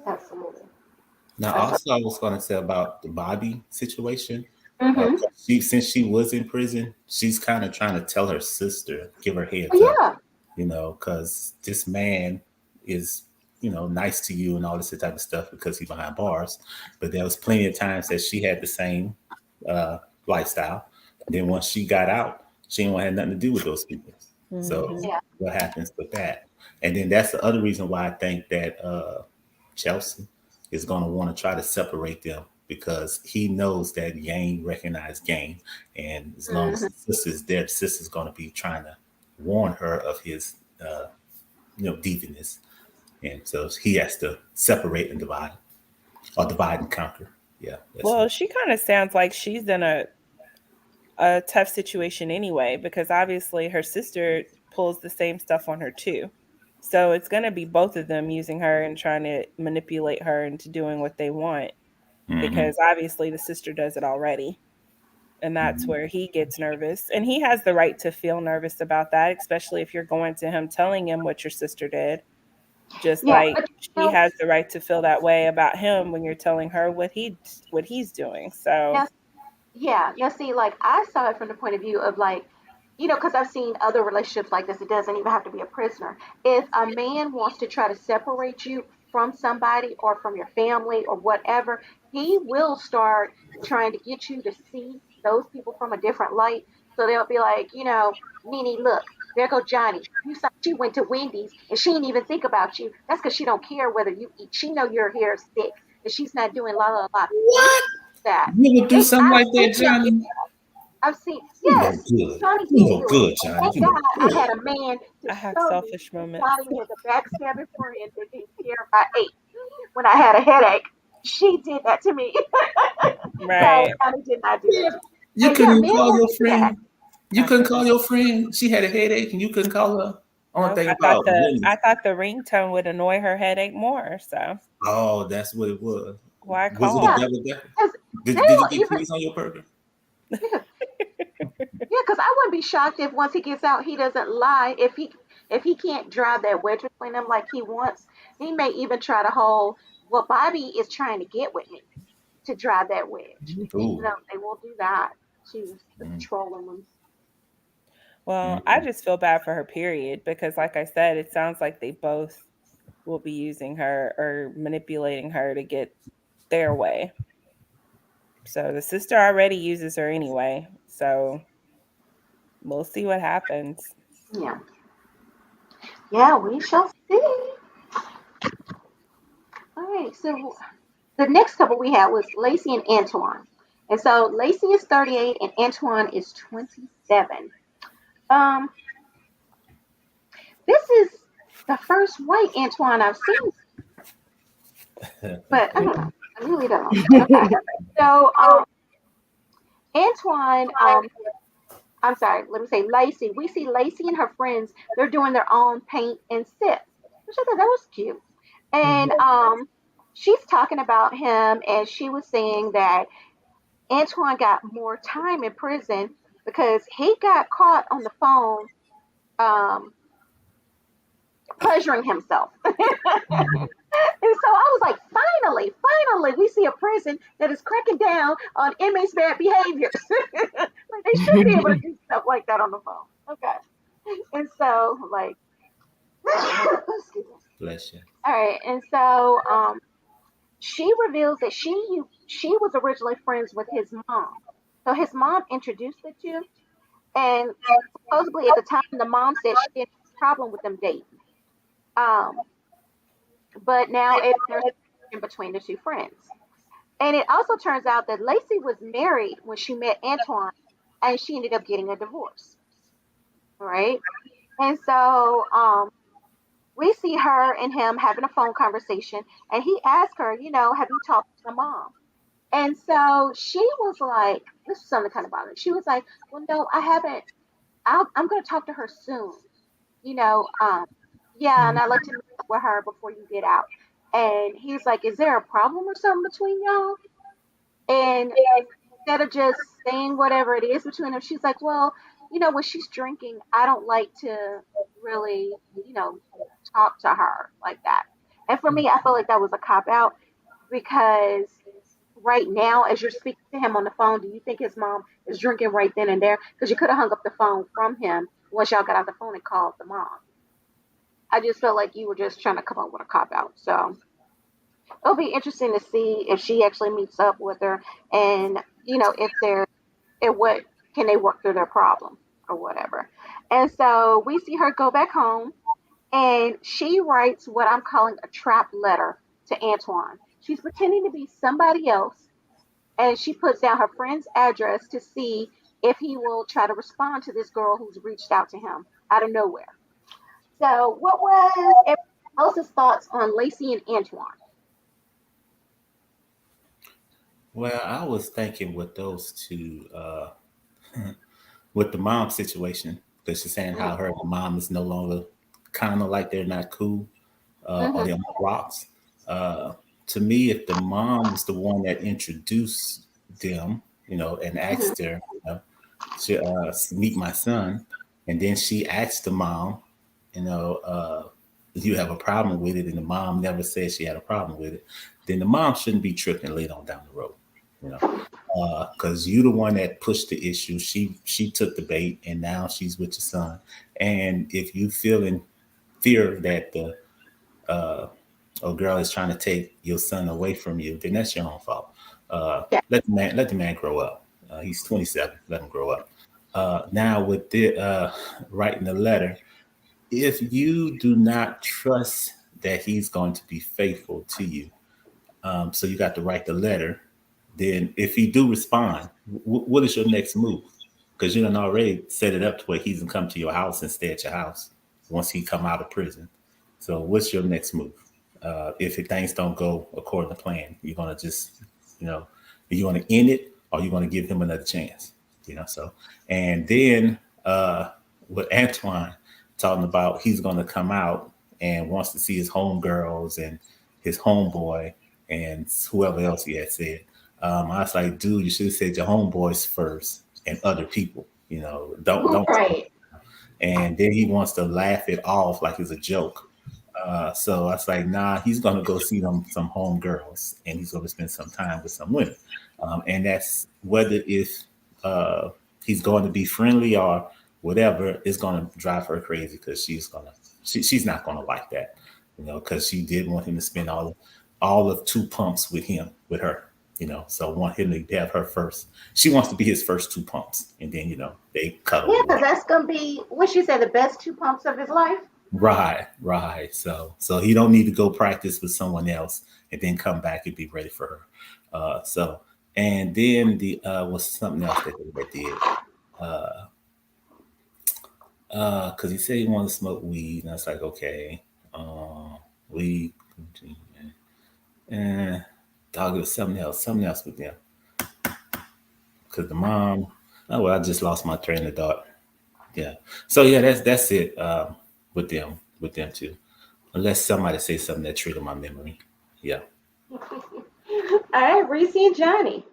Absolutely. Now, That's also, I was going to say about the Bobby situation. mm-hmm. Since she was in prison, she's kind of trying to tell her sister, give her heads up, Yeah. because this man is, nice to you and all this type of stuff because he's behind bars. But there was plenty of times that she had the same uh, lifestyle. Then once she got out, she didn't want to have nothing to do with those people. So Mhm. Yeah. what happens with that? And then that's the other reason why I think that Chelsea is going to want to try to separate them because he knows that Yang recognized Gang, and as long as Mm-hmm. the sister's there, the sister's going to be trying to warn her of his, deviance, and so he has to separate and divide, or divide and conquer. Yeah, that's Well, she kind of sounds like she's in a tough situation anyway, because obviously her sister pulls the same stuff on her too. So it's going to be both of them using her and trying to manipulate her into doing what they want, hmm because obviously the sister does it already. And that's hmm where he gets nervous. And he has the right to feel nervous about that, especially if you're going to him telling him what your sister did. Just Yeah. like But she has the right to feel that way about him when you're telling her what he's doing. So now, yeah. Now, see, like I saw it from the point of view of like, because I've seen other relationships like this. It doesn't even have to be a prisoner. If a man wants to try to separate you from somebody or from your family or whatever, he will start trying to get you to see those people from a different light. So they'll be like, Nene, look, there go Johnny. You saw she went to Wendy's and she didn't even think about you. That's because she don't care whether you eat. She know you're here sick and she's not doing la la la. We What? that. You would do something I've like that, seen them do Johnny? that. I've seen, You know yes, good. Johnny You did know do it. good, And Johnny. thank You know God I good. had a man to I have show me selfish that moments. Johnny was a backstabbing friend that didn't care if I ate when I had a headache. She did that to me. No, Right. Johnny did not do that to me. You And yeah, couldn't even men call will your do that. friend. You I couldn't couldn't. call your friend. She had a headache, and you couldn't call her. Only Nope. thing about I Wendy's. thought the ringtone would annoy her headache more. So Oh, that's what it was. why Was it a Yeah, call? double decker? because Did you they'll get even, cheese on your burger? yeah, yeah, because I wouldn't be shocked if once he gets out, he doesn't lie. If he can't drive that wedge between them like he wants, he may even try to hold what Bobby is trying to get with me to drive that wedge. Ooh. They will do that. She was the Mm, trolling ones. Well, I mm, just feel bad for her, period, because like I said, it sounds like they both will be using her or manipulating her to get their way. So the sister already uses her anyway. So we'll see what happens. Yeah. Yeah, we shall see. All right. So the next couple we had was Lacey and Antoine. And so Lacey is 38 and Antoine is 27. Um, this is the first white Antoine I've seen, but I don't know. I really don't. Okay. So, Antoine, I'm sorry, let me say Lacey. We see Lacey and her friends, they're doing their own paint and sip, which I thought that was cute. And Mhm. she's talking about him, and she was saying that Antoine got more time in prison because he got caught on the phone um, pleasuring himself. And so I was like, finally, we see a prison that is cracking down on inmates' bad behaviors. Like they should be able to do stuff like that on the phone. Okay. And so, like, excuse me. Bless you. All right. And so, she reveals that she was originally friends with his mom. So his mom introduced the two, and supposedly at the time, the mom said she didn't have a problem with them dating. Um, but now there's in between the two friends. And it also turns out that Lacey was married when she met Antoine, and she ended up getting a divorce. Right. And so we see her and him having a phone conversation, and he asked her, have you talked to my mom? And so she was like, this is something kind of bothering. She was like, well, no, I haven't. I'm going to talk to her soon. You know, um, yeah, and I'd like to meet up with her before you get out. And he's like, is there a problem or something between y'all? And instead of just saying whatever it is between them, she's like, well, when she's drinking, I don't like to really, you know, talk to her like that. And for me, I feel like that was a cop out because right now, as you're speaking to him on the phone, do you think his mom is drinking right then and there? Because you could have hung up the phone from him once y'all got off the phone and called the mom. I just felt like you were just trying to come up with a cop out. So it'll be interesting to see if she actually meets up with her and, if they're, if what, can they work through their problem or whatever. And so we see her go back home and she writes what I'm calling a trap letter to Antoine. She's pretending to be somebody else and she puts down her friend's address to see if he will try to respond to this girl who's reached out to him out of nowhere. So, what was everyone else's thoughts on Lacey and Antoine? Well, I was thinking with those two, with the mom situation, because she's saying Mm-hmm. how her mom is no longer kind of like they're not cool, or Mm-hmm. they're on rocks. Uh, to me, if the mom was the one that introduced them, and Mm-hmm. asked her, to meet my son, and then she asked the mom, you know, if you have a problem with it, and the mom never said she had a problem with it, then the mom shouldn't be tripping later on down the road, you know, because you the one that pushed the issue. She took the bait, and now she's with your son. And if you feel in fear that the girl is trying to take your son away from you, then that's your own fault. Yeah. Let the man grow up. He's 27. Let him grow up. Now with the writing the letter, if you do not trust that he's going to be faithful to you, so you got to write the letter. Then, if he do respond, what is your next move? Because you done already set it up to where he's gonna come to your house and stay at your house once he come out of prison. So, what's your next move? If things don't go according to plan, you're gonna just, you know, are you gonna end it or are you gonna give him another chance? So and then with Antoine talking about he's gonna come out and wants to see his homegirls and his homeboy and whoever else he had said. I was like, dude, you should have said your homeboys first and other people. Don't. Right. And then he wants to laugh it off like it's a joke. So I was like, nah, he's gonna go see some homegirls and he's gonna spend some time with some women. And that's whether if uh, he's going to be friendly or whatever, is gonna drive her crazy because she's not gonna like that, because she did want him to spend all of 2 pumps with her. So want him to have her first. She wants to be his first 2 pumps, and then they cuddle Yeah, or because whatever. that's gonna be what she said, the best 2 pumps of his life. Right, right. So he don't need to go practice with someone else and then come back and be ready for her. So and then the was something else that they did. Because he said he wanted to smoke weed, and I was like, okay, weed, and dog, it was something else with them. Because the mom, oh well, I just lost my train of thought. Yeah. So yeah, that's it. With them too. Unless somebody say something that triggered my memory. Yeah. All right, Reese and Johnny.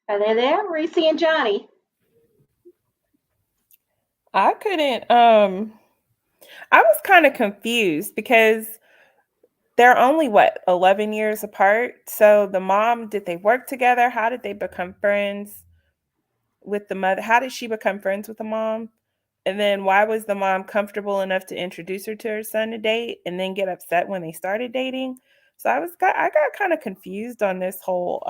Are they there? Reese and Johnny. I couldn't I was kind of confused because they're only what, 11 years apart. So the mom, did they work together? How did they become friends with the mother? How did she become friends with the mom? And then why was the mom comfortable enough to introduce her to her son to date and then get upset when they started dating? So I got kind of confused on this whole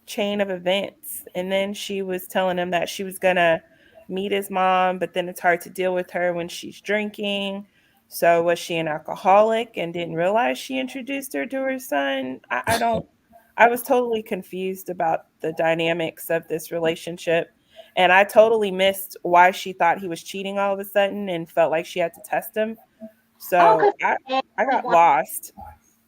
chain of events. And then she was telling him that she was gonna meet his mom, but then it's hard to deal with her when she's drinking. So was she an alcoholic and didn't realize she introduced her to her son? I don't I was totally confused about the dynamics of this relationship. And I totally missed why she thought he was cheating all of a sudden and felt like she had to test him. Oh, So because I he got wanted. lost.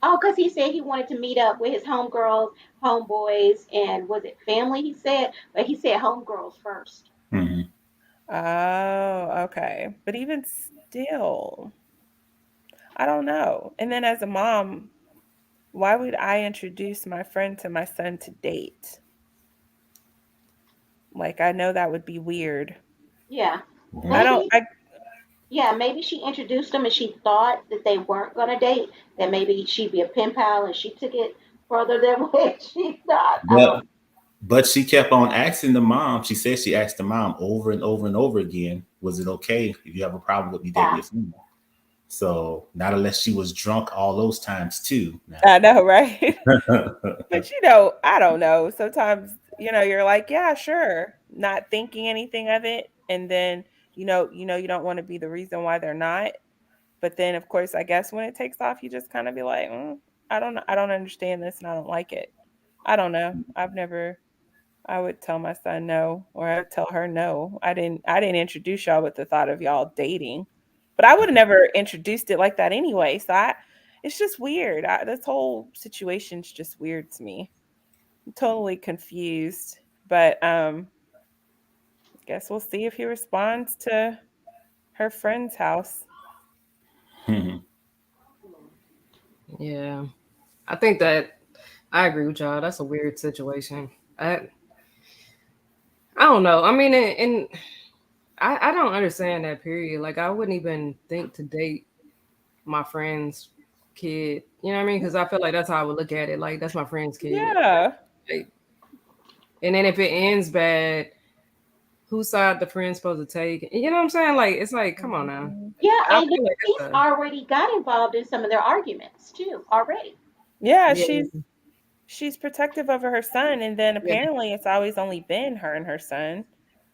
Oh, because he said he wanted to meet up with his homegirls, homeboys, and was it family? He said, but he said homegirls first. Hmm. Oh, okay. But even still, I don't know. And then as a mom, why would I introduce my friend to my son to date? Like, I know that would be weird. Yeah, I Hmm. don't, maybe. I, Yeah, maybe she introduced them and she thought that they weren't gonna date. That maybe she'd be a pen pal, and she took it further than what she thought. I But don't. but she kept on asking the mom. She said she asked the mom over and over and over again, was it okay if you have a problem with me dating Yeah, your friend? So not unless she was drunk all those times too. I know, right? Now. But I don't know. Sometimes, you're like, yeah, sure, not thinking anything of it. And then, you don't want to be the reason why they're not. But then, of course, I guess when it takes off, you just kind of be like, I don't understand this and I don't like it. I don't know. I would tell my son no, or I'd tell her no. I didn't introduce y'all with the thought of y'all dating, but I would have never introduced it like that anyway. It's just weird. This whole situation's just weird to me. I'm totally confused, but guess we'll see if he responds to her friend's house. Yeah. I think that I agree with y'all. That's a weird situation. I I don't know. I mean, and I don't understand that period. Like, I wouldn't even think to date my friend's kid. You know what I mean? Because I feel like that's how I would look at it. Like, that's my friend's kid. Yeah. Like, and then if it ends bad, whose side the friend's supposed to take? You know what I'm saying? Like, it's like, come on now. Mhm. yeah, I and then feel like he's it's a already got involved in some of their arguments too already. Yeah, yeah, she's protective over her son, and then yeah. apparently it's always only been her and her son.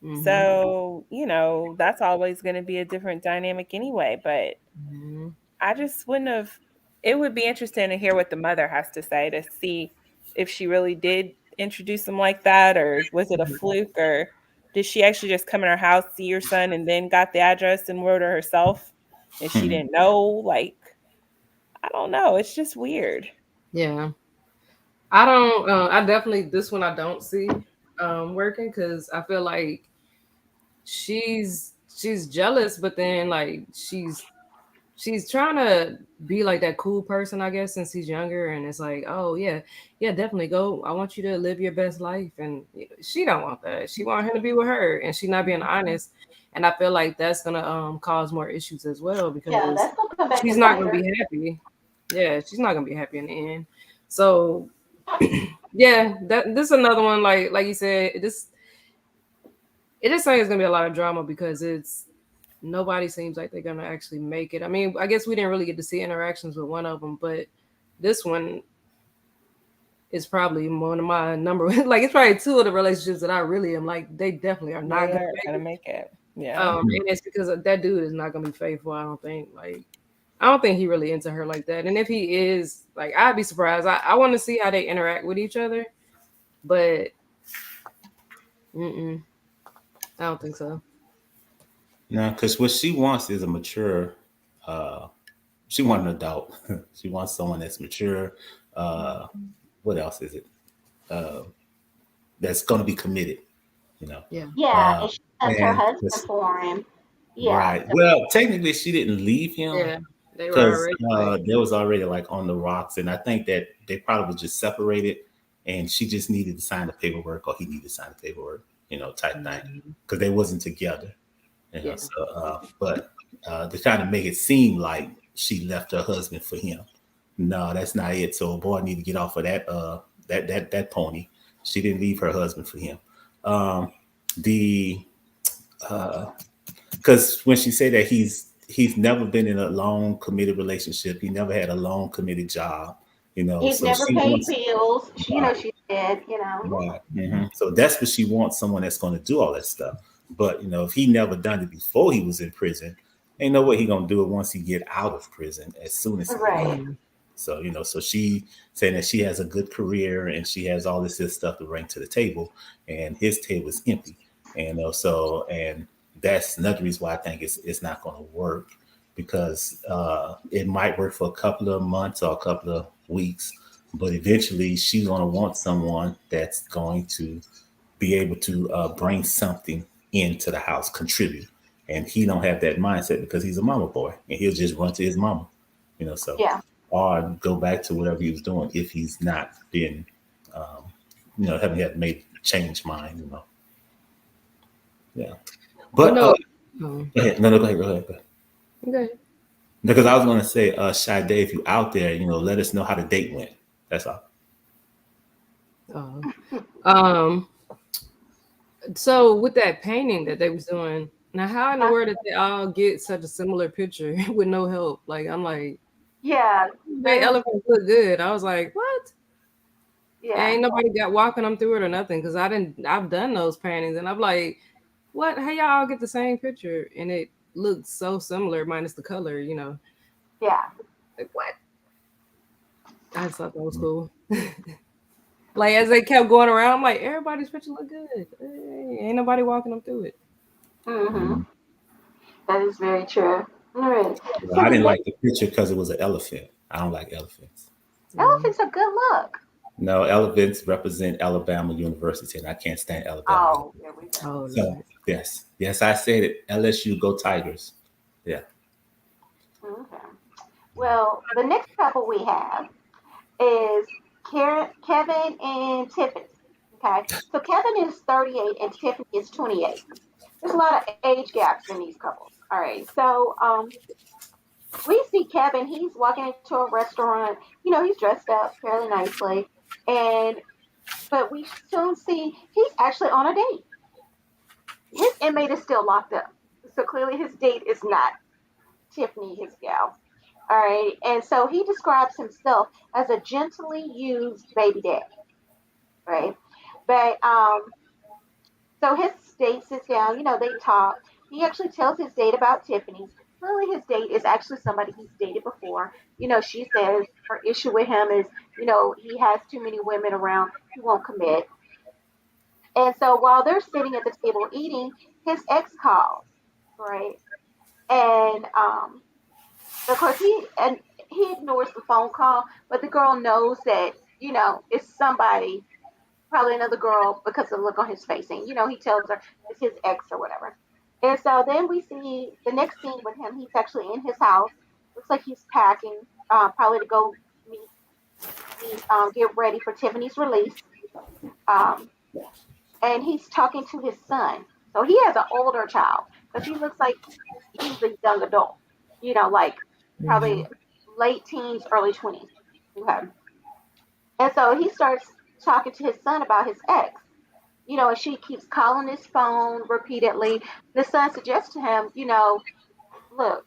Hmm. So, that's always going to be a different dynamic anyway. But Hmm. I just wouldn't have. It would be interesting to hear what the mother has to say to see if she really did introduce him like that, or was it a fluke, or did she actually just come in her house, see your son, and then got the address and wrote her herself, and she didn't know? Like, I don't know. It's just weird. Yeah. I don't. I definitely this one I don't see working because I feel like she's jealous, but then like she's trying to be like that cool person, I guess, since he's younger, and it's like, oh yeah, yeah, definitely go. I want you to live your best life, and she don't want that. She want him to be with her, and she not being Mhm. honest. And I feel like that's gonna cause more issues as well Yeah, because that's gonna come back she's and not bite gonna her. be happy. Yeah, she's not gonna be happy in the end. So yeah, that this is another one. Like you said, it just saying it's gonna be a lot of drama because it's nobody seems like they're gonna actually make it. I mean, I guess we didn't really get to see interactions with one of them, but this one is probably one of my number like it's probably two of the relationships that I really am like they definitely are not They gonna aren't make gonna it. make it. Yeah. And it's because that dude is not gonna be faithful. I don't think. Like I don't think he really into her like that. And if he is, like I'd be surprised. I want to see how they interact with each other But mm-mm, I don't think so. No, because what she wants is a mature. Uh, she wants an adult. She wants someone that's mature. Uh, what else is it? Uh, that's going to be committed. You know. Yeah. Yeah, Uh, and she left her and husband for him. Yeah. right. Well, technically, she didn't leave him Yeah. They were because already like, there was already like on the rocks, and I think that they probably was just separated, and she just needed to sign the paperwork, or he needed to sign the paperwork, type thing, mhm. because they wasn't together. Yeah. So, but they're trying to make it seem like she left her husband for him. No, that's not it. So, boy, need to get off of that that pony. She didn't leave her husband for him. The because when she said that he's never been in a long committed relationship, he never had a long committed job, He's so never she paid wants. bills. Right. She said, Right. So that's what she wants, someone that's going to do all that stuff. But if he never done it before he was in prison, ain't no way he gonna do it once he get out of prison. As soon as he get out. right. Mhm. So so she saying that she has a good career and she has all this stuff to bring to the table, and his table is empty. And and that's another reason why I think it's not going to work, because it might work for a couple of months or a couple of weeks, but eventually she's going to want someone that's going to be able to bring something into the house, contribute. And he don't have that mindset because he's a mama boy and he'll just run to his mama, so Yeah. or go back to whatever he was doing if he's not been, um, haven't had made change mind, Yeah. You But know, um, go ahead. No, go ahead. Go ahead. Go ahead. okay. Because I was going to say, Sade, if you out there, let us know how the date went. That's all. Uh, um, so with that painting that they was doing, now how in the Huh? world did they all get such a similar picture with no help? Like I'm like, Yeah. they That is, elephants look good. I was like, what? yeah. Ain't nobody got walking them through it or nothing because I've done those paintings and I'm like, what? How y'all all get the same picture and it looks so similar minus the color. Yeah. Like what? I just thought that was cool. Like as they kept going around, I'm like, everybody's picture look good. Hey, ain't nobody walking them through it. Mm-hmm. Mhm. That is very true. All right. Well, So I the didn't next like the picture because it was an elephant. I don't like elephants. Yeah. elephant's a good look. No, elephants represent Alabama University, and I can't stand Alabama Oh, University. there we go. Oh So, Lord. yes, I said it. LSU, go Tigers. Yeah. Okay. Well, the next couple we have is Kevin and Tiffany. Okay. So Kevin is 38 and Tiffany is 28. There's a lot of age gaps in these couples. All right. So we see Kevin, he's walking into a restaurant, he's dressed up fairly nicely. And but we soon see he's actually on a date. His inmate is still locked up. So clearly his date is not Tiffany, his gal. All right. And so he describes himself as a gently used baby daddy. Right. But so his date sits down, they talk. He actually tells his date about Tiffany's. Clearly his date is actually somebody he's dated before. She says her issue with him is, he has too many women around, he won't commit. And so while they're sitting at the table eating, his ex calls, right? And of course he ignores the phone call, but the girl knows that, it's somebody, probably another girl, because of the look on his face. And, he tells her it's his ex or whatever. And so then we see the next scene with him. He's actually in his house. Looks like he's packing, probably to go get ready for Tiffany's release. Um, and he's talking to his son. So he has an older child because he looks like he's a young adult, like Mhm. probably late teens, early 20s. Okay. And so he starts talking to his son about his ex. And she keeps calling his phone repeatedly. The son suggests to him, look,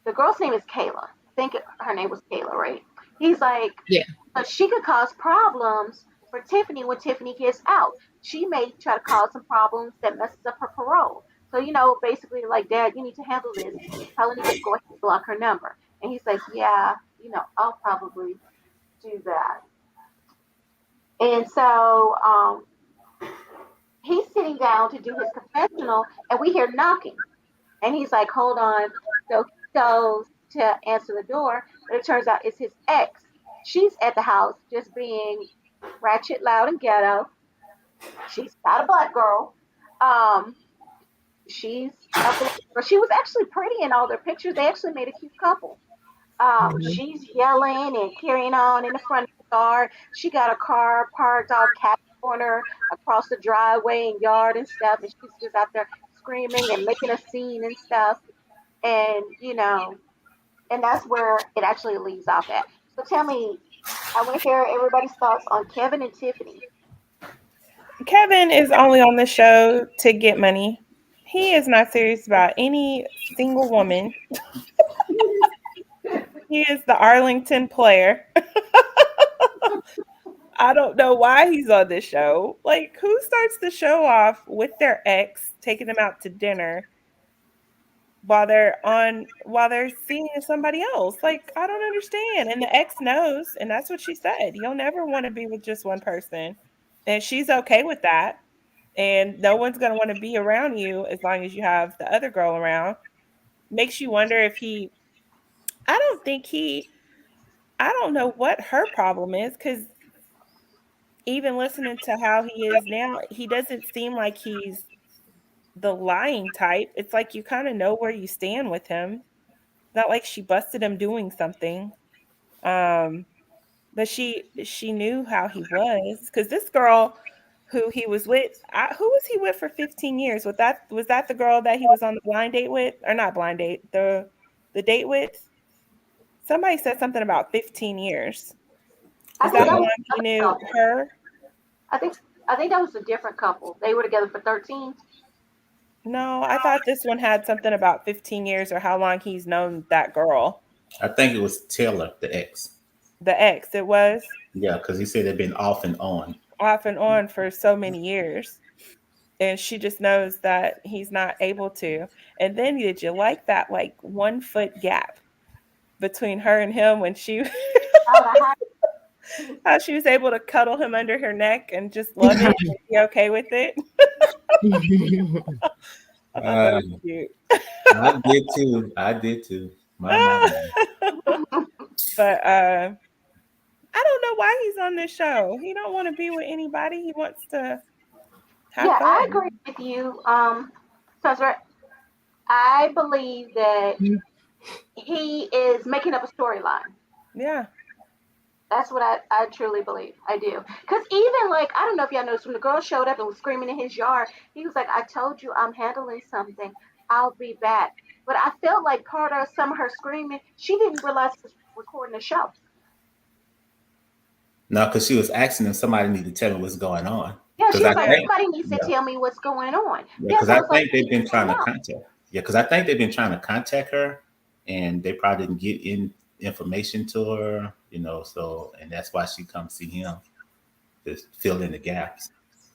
the girl's name is Kayla. I think her name was Kayla, right? He's like, Yeah. she could cause problems for Tiffany when Tiffany gets out. She may try to cause some problems that messes up her parole. So, basically, like, Dad, you need to handle this. You probably need to go ahead and block her number. And he's like, yeah, I'll probably do that. And so he's sitting down to do his confessional, and we hear knocking. And he's like, hold on. So he goes to answer the door, but it turns out it's his ex. She's at the house just being ratchet, loud, and ghetto. She's not a black girl. Um, she's a black girl. She was actually pretty in all their pictures. They actually made a cute couple. Mhm. She's yelling and carrying on in the front of the yard. She got a car parked all cat corner across the driveway and yard and stuff, and she's just out there screaming and making a scene and stuff. And and that's where it actually leaves off at. So tell me, I want to hear everybody's thoughts on Kevin and Tiffany. Kevin is only on the show to get money. He is not serious about any single woman. He is the Arlington player. I don't know why he's on this show. Like, who starts the show off with their ex, taking them out to dinner while they're seeing somebody else? Like, I don't understand. And the ex knows, and that's what she said. You'll never want to be with just one person. And she's okay with that. And no one's going to want to be around you as long as you have the other girl around. Makes you wonder if I don't think I don't know what her problem is, because even listening to how he is now, he doesn't seem like he's the lying type. It's like you kind of know where you stand with him. Not like she busted him doing something. Um, but she knew how he was, because this girl who he was with, who was he with for 15 years? Was that the girl that he was on the blind date with, or not blind date, the date with? Somebody said something about 15 years. I Is think that that how Yeah. was long he another knew couple. her? I think I think that was a different couple. They were together for 13. No, I thought this one had something about 15 years, or how long he's known that girl. I think it was Taylor, the ex. The ex, it was Yeah, because he said they've been off and on. off and on for so many years. And she just knows that he's not able to. And then did you like that, like, 1 foot gap between her and him, when she Oh, the high. how she was able to cuddle him under her neck and just love it and be okay with it? I thought that Uh, was cute. I did too. I did too. My. But I don't know why he's on this show. He don't want to be with anybody. He wants to have Yeah, I fun. agree with you. Sandra, I believe that he is making up a storyline. Yeah. That's what I truly believe. I do. Because even like, I don't know if y'all noticed when the girl showed up and was screaming in his yard, he was like, I told you I'm handling something. I'll be back. But I felt like part of some of her screaming, she didn't realize he was recording the show. No, because she was asking if somebody need to tell me what's going on. Yeah, Because she I was like, Yeah. think, somebody needs to yeah, tell me what's going on. yeah, Yeah, because so I I was like, think they've she been needs to trying to know. contact. Yeah, because I think they've been trying to contact her, and they probably didn't get in information to her. So and that's why she comes see him to fill in the gaps.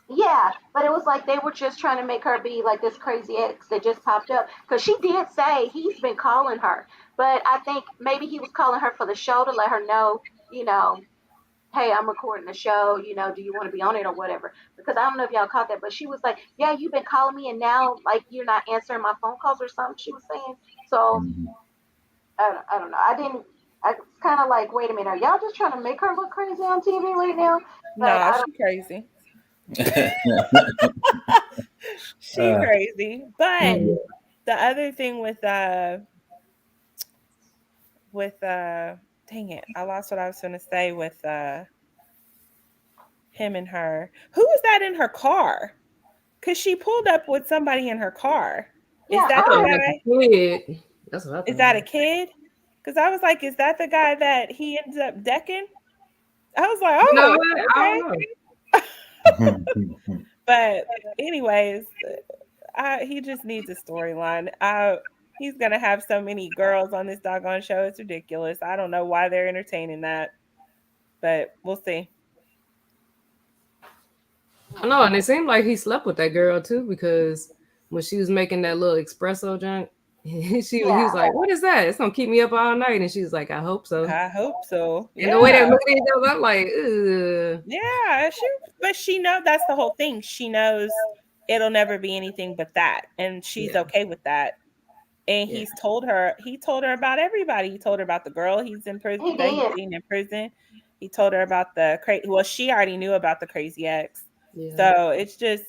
Yeah, but it was like they were just trying to make her be like this crazy ex that just popped up. Because she did say he's been calling her. But I think maybe he was calling her for the show to let her know, you know, hey, I'm recording the show, do you want to be on it or whatever? Because I don't know if y'all caught that, but she was like, yeah, you've been calling me and now like you're not answering my phone calls or something, she was saying. So Mhm. I don't know. I didn't, I was kind of like, wait a minute, are y'all just trying to make her look crazy on TV right now? But No, I don't, she crazy. She uh, crazy. But Mm. the other thing with dang it, I lost what I was gonna say with him and her. Who was that in her car? Cause she pulled up with somebody in her car. Is yeah, that I the thought it I, was guy? like a kid. That's what I Is thought. that a kid? Cause I was like, is that the guy that he ends up decking? I was like, You know oh, what? I don't okay. know. But anyways, he just needs a storyline. He's gonna have so many girls on this doggone show. It's ridiculous. I don't know why they're entertaining that, but we'll see. I know, and it seemed like he slept with that girl too because when she was making that little espresso junk, He was like, "What is that? It's gonna keep me up all night." And she's like, "I hope so." I hope so. And the way they Yeah. look at each other, I'm like, ugh. Yeah. But she knows that's the whole thing. She knows it'll never be anything but that. And she's Yeah. okay with that. And Yeah. he told her about everybody. He told her about the girl he's in prison He that he's did. seen in prison. He told her about the crazy, well, she already knew about the crazy ex. Yeah. So it's just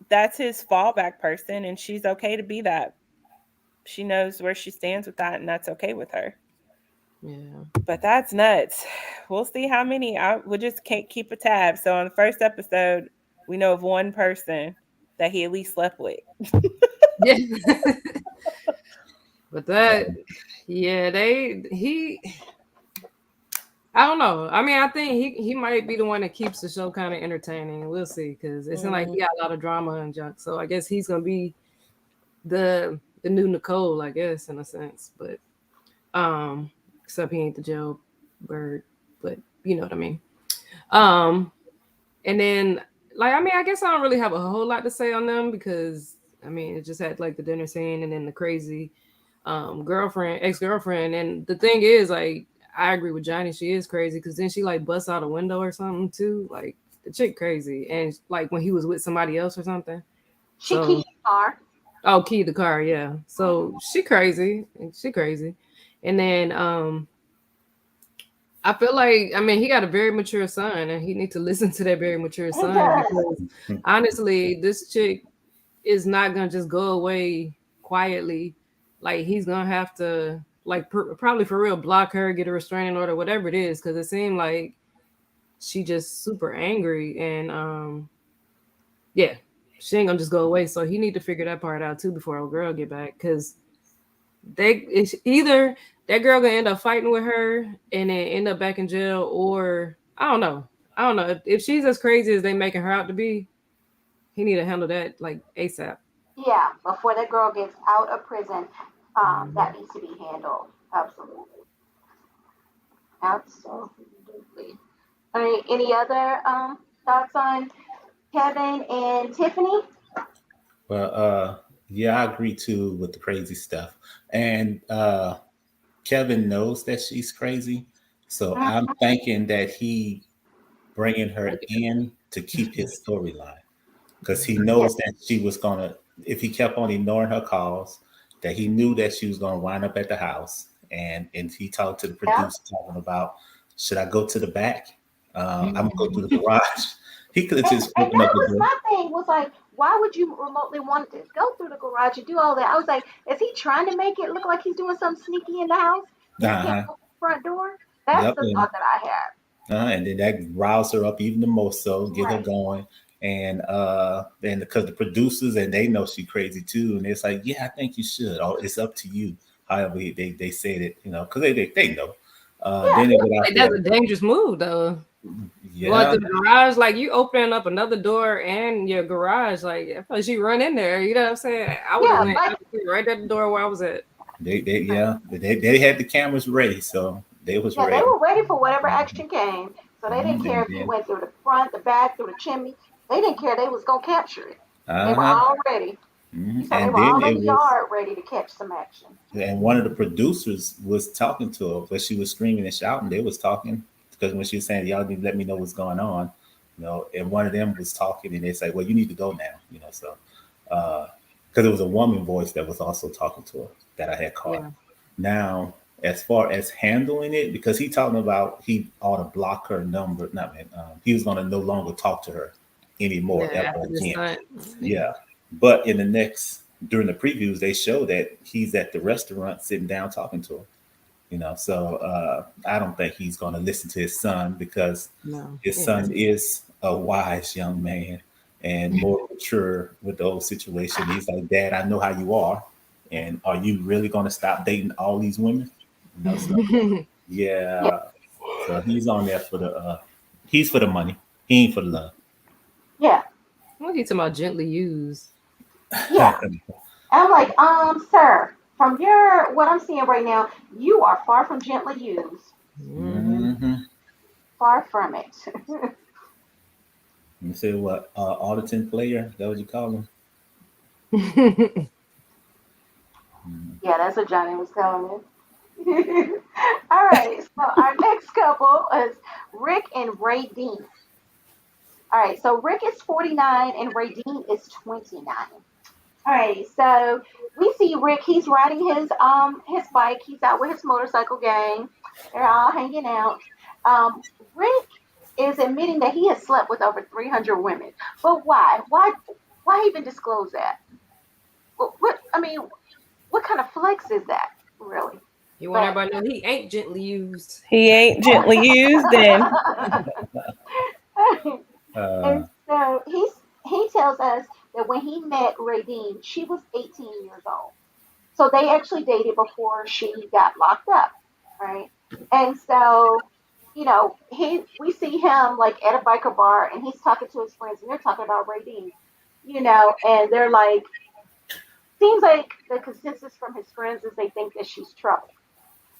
that's his fallback person, and she's okay to be that. She knows where she stands with that, and that's okay with her. Yeah. But that's nuts. We'll see how many. We'll just can't keep a tab. So on the first episode, we know of one person that he at least slept with. Yeah. But that, yeah, I don't know. I mean, I think he might be the one that keeps the show kind of entertaining. We'll see, because it seems like he got a lot of drama and junk. So I guess he's gonna be the new Nicole, I guess, in a sense. But except he ain't the jailbird, but you know what I mean. And then like, I mean, I guess I don't really have a whole lot to say on them, because I mean, it just had like the dinner scene and then the crazy ex-girlfriend. And the thing is, like, I agree with Johnny, she is crazy, because then she like busts out a window or something too. Like, the chick crazy. And like when he was with somebody else or something. She So keeps the car. oh, key the car, yeah. So she crazy. And then I feel like, I mean, he got a very mature son, and he needs to listen to that very mature He son, does. because honestly, this chick is not gonna just go away quietly. Like, he's gonna have to, like, probably for real, block her, get a restraining order, whatever it is, because it seemed like she just super angry. And yeah, she ain't gonna just go away. So he need to figure that part out too before old girl get back, because it's either that girl gonna end up fighting with her and then end up back in jail, or I don't know. If she's as crazy as they making her out to be, he need to handle that like ASAP. Yeah, before that girl gets out of prison, Mhm. that needs to be handled. Absolutely. Absolutely. All right, any other thoughts on Kevin and Tiffany? Well, yeah, I agree too with the crazy stuff. And Kevin knows that she's crazy, so I'm Mhm. thinking that he bringing her Like, in to keep his storyline, because he Yeah, knows that she was gonna, if he kept on ignoring her calls, that he knew that she was gonna wind up at the house. And he talked to the yeah. producer talking about, should I go to the back? I'm gonna go through the garage. He could have And just opened that up the was door. my thing. Was like, why would you remotely want to go through the garage and do all that? I was like, is he trying to make it look like he's doing something sneaky in the house and he can't Uh-huh. open the front door? That's Yep. the thought that I had. And then that riles her up even the more, so get her Right. going. And then because the producers, and they know she crazy too, and it's like, yeah, I think you should. Or it's up to you. However, they said it, because they know. Yeah. Then they went out like, there. that's a dangerous move though. Going Yeah, to the garage, like you opening up another door and your garage, like I feel like she run in there. You know what I'm saying? I would have Yeah. went But right at the door where I was at. they had the cameras ready, so they was yeah, they ready. were ready for whatever action came. So they didn't care And if he then went through the front, the back, through the chimney. They didn't care. They was gonna capture it. They were uh-huh. all ready. You saw they And were then all in it the was, yard ready to catch some action. and one of the producers was talking to her, but she was screaming and shouting. They was talking because when she was saying, "Y'all need to let me know what's going on," and one of them was talking, and they say, "Well, you need to go now," So because it was a woman voice that was also talking to her that I had caught. Yeah, Now, as far as handling it, because he talking about he ought to block her number, not he was going to no longer talk to her anymore yeah. ever After this again. stunt, yeah. Yeah. But in the next, during the previews, they show that he's at the restaurant sitting down talking to her. So I don't think he's going to listen to his son, because No, his yeah. son is a wise young man and more mature with the whole situation. He's like, Dad, I know how you are. And are you really going to stop dating all these women? So Yeah. yeah. So he's on there for he's for the money. He ain't for the love. Yeah. What are you talking about? Gently used. Yeah. I'm like, sir, from your what I'm seeing right now, you are far from gently used. Hmm. hmm Far from it. You say what? Auditon player? Is that what you call him? Yeah, that's what Johnny was telling me. All right, so our next couple is Rick and Ray Dean. All right, so Rick is 49 and Ray Dean is 29. All right, so we see Rick. He's riding his bike. He's out with his motorcycle gang. They're all hanging out. Um, Rick is admitting that he has slept with over 300 women. But why? Why even disclose that? What I mean, what kind of flex is that, really? You want But everybody to know he ain't gently used. He ain't gently used, and Uh, and so he tells us that when he met Radine, she was 18 years old. So they actually dated before she got locked up, right? And so, he we see him like at a biker bar and he's talking to his friends and they're talking about Radine, and they're like, seems like the consensus from his friends is they think that she's trouble.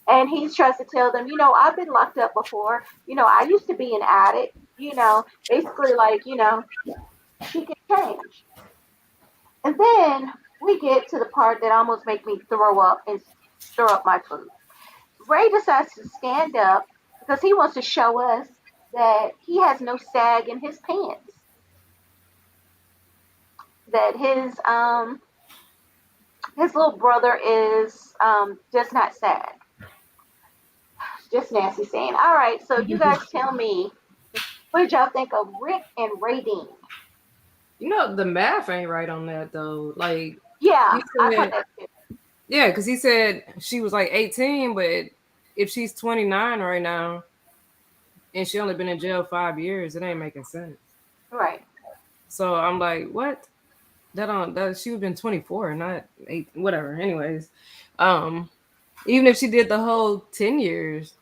And he tries to tell them, I've been locked up before. I used to be an addict, basically like, she can change. And then we get to the part that almost make me throw up and stir up my food. Ray decides to stand up because he wants to show us that he has no sag in his pants. That his little brother is just not sag. Just Nancy saying, all right, so you guys tell me, what did y'all think of Rick and Radine? You know, the math ain't right on that though. Like Yeah, he I thought said, that too. yeah, because he said she was like 18, but if she's 29 right now and she only been in jail 5 years, it ain't making sense. Right. So I'm like, what? That she would have been 24, not 8, whatever. Anyways, um, even if she did the whole 10 years,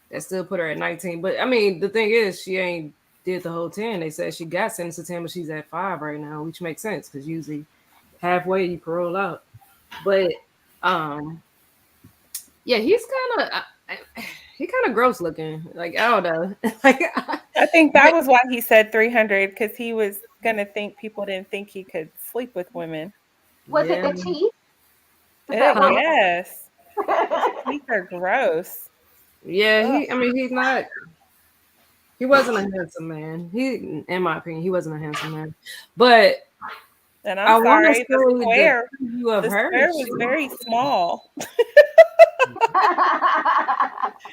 that still put her at 19. But I mean, the thing is, she ain't did the whole 10. They said she got sentenced to 10, but she's at 5 right now, which makes sense because usually halfway you parole out. But um, yeah, he's kind of he kind of gross looking. Like I don't know, like I think that was why he said 300 because he was gonna think people didn't think he could sleep with women. Was it yeah, the teeth? Is that what huh? it Yes, his was? teeth are gross. Yeah, Ugh. he. I mean, he's not. He wasn't a handsome man. He, in my opinion, he wasn't a handsome man. But And I'm I want to sorry, the say the square, preview of the her. square was very small.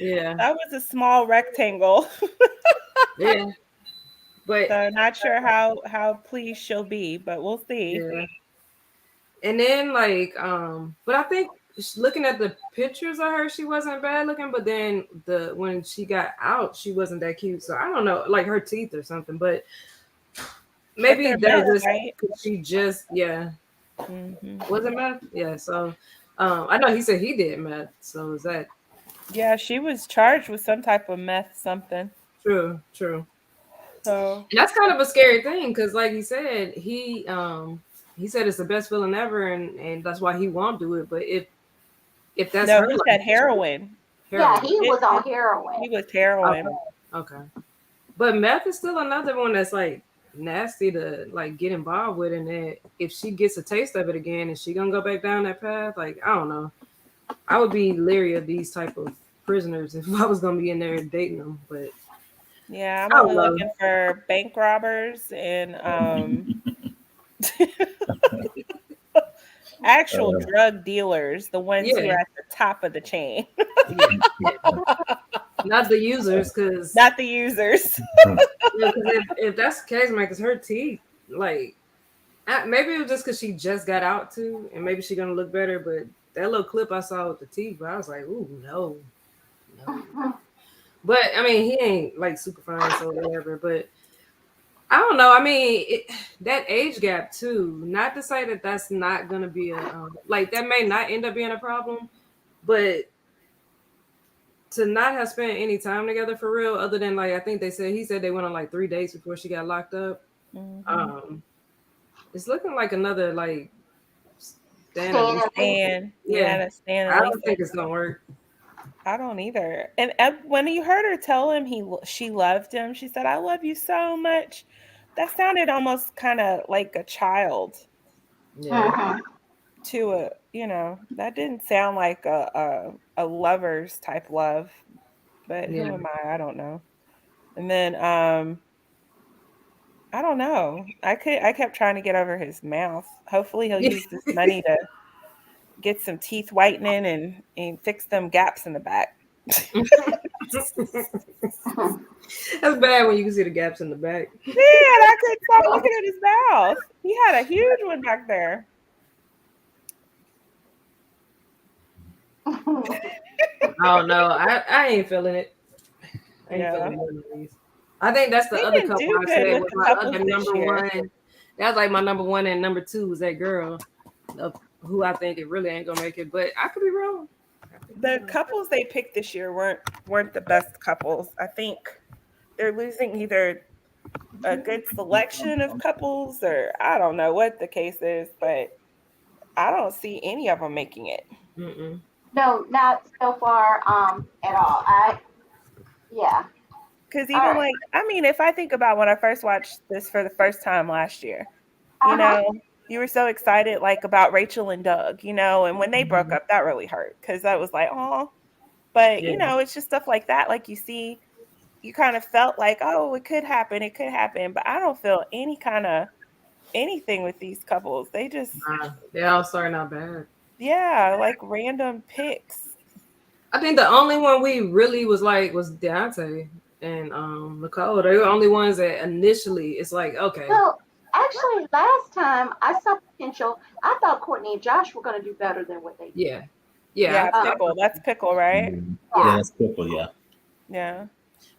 Yeah, That was a small rectangle. yeah, but So not sure how pleased she'll be, but we'll see. yeah. And then but I think looking at the pictures of her, she wasn't bad looking. But then when she got out, she wasn't that cute. So I don't know, like her teeth or something. But But maybe they're that meth, was just right? 'cause she just Hmm. was it meth? Yeah. So I know he said he did meth. So is that Yeah, she was charged with some type of meth something. true? True. So And that's kind of a scary thing because, like he said it's the best feeling ever, and that's why he won't do it. But if that's no, her he life said heroin. Yeah, heroin, he was on It- heroin. he was heroin. okay, okay. But meth is still another one that's like nasty to like get involved with, and that if she gets a taste of it again, is she gonna go back down that path? Like I don't know. I would be leery of these type of prisoners if I was gonna be in there dating them. But Yeah, I'm I only don't know. looking for bank robbers and actual uh, drug dealers, the ones who Yeah, are at the top of the chain, yeah. Not the users, because not the users. if that's the case, man, because her teeth, like, maybe it was just because she just got out too, and maybe she gonna look better. But that little clip I saw with the teeth, but I was like, ooh, no, no. But I mean, he ain't like super fine, so whatever. But I don't know. I mean, that age gap too. Not to say that that's not gonna be a like that may not end up being a problem, but to not have spent any time together for real, other than like I think he said they went on like 3 dates before she got locked up. Hmm. Um, it's looking like another like Stan and Stan Lisa. and Lisa. And Yeah, yeah, that's Stan and I don't Lisa. think it's gonna work. I don't either. And when you heard her tell him she loved him, she said, "I love you so much." That sounded almost kind of like a child Yeah, Mhm. to that didn't sound like a lovers type love. But who Yeah. am I? I don't know. And then I don't know. I kept trying to get over his mouth. Hopefully he'll use this money to get some teeth whitening and fix them gaps in the back. That's bad when you can see the gaps in the back. Man, I couldn't stop looking at his mouth. He had a huge one back there. Oh no, I ain't feeling it. I ain't Yeah. feeling none of these. I think that's the He other didn't couple do I good said with was the my couples other this number year. one. That's like my number one, and number two was that girl, who I think it really ain't gonna make it. But I could be wrong. The couples they picked this year weren't the best couples. I think they're losing either a good selection of couples or I don't know what the case is, but I don't see any of them making it. Mm-mm. No, not so far at all. Yeah. Because All even right. like, I mean, if I think about when I first watched this for the first time last year, you Uh-huh. know, you were so excited like about Rachel and Doug, and when they broke up, that really hurt because that was like, oh, but Yeah. it's just stuff like that. Like you see, you kind of felt like, oh, it could happen, but I don't feel any kind of anything with these couples. They just, They all starting out bad. yeah, like random picks. I think the only one we really was Deontay and Nicole. They were the only ones that initially it's like, okay. So actually, last time I saw potential, I thought Courtney and Josh were going to do better than what they did. Yeah. Yeah, Yeah. Pickle. That's Pickle, right? Yeah, that's Pickle. Yeah. Yeah.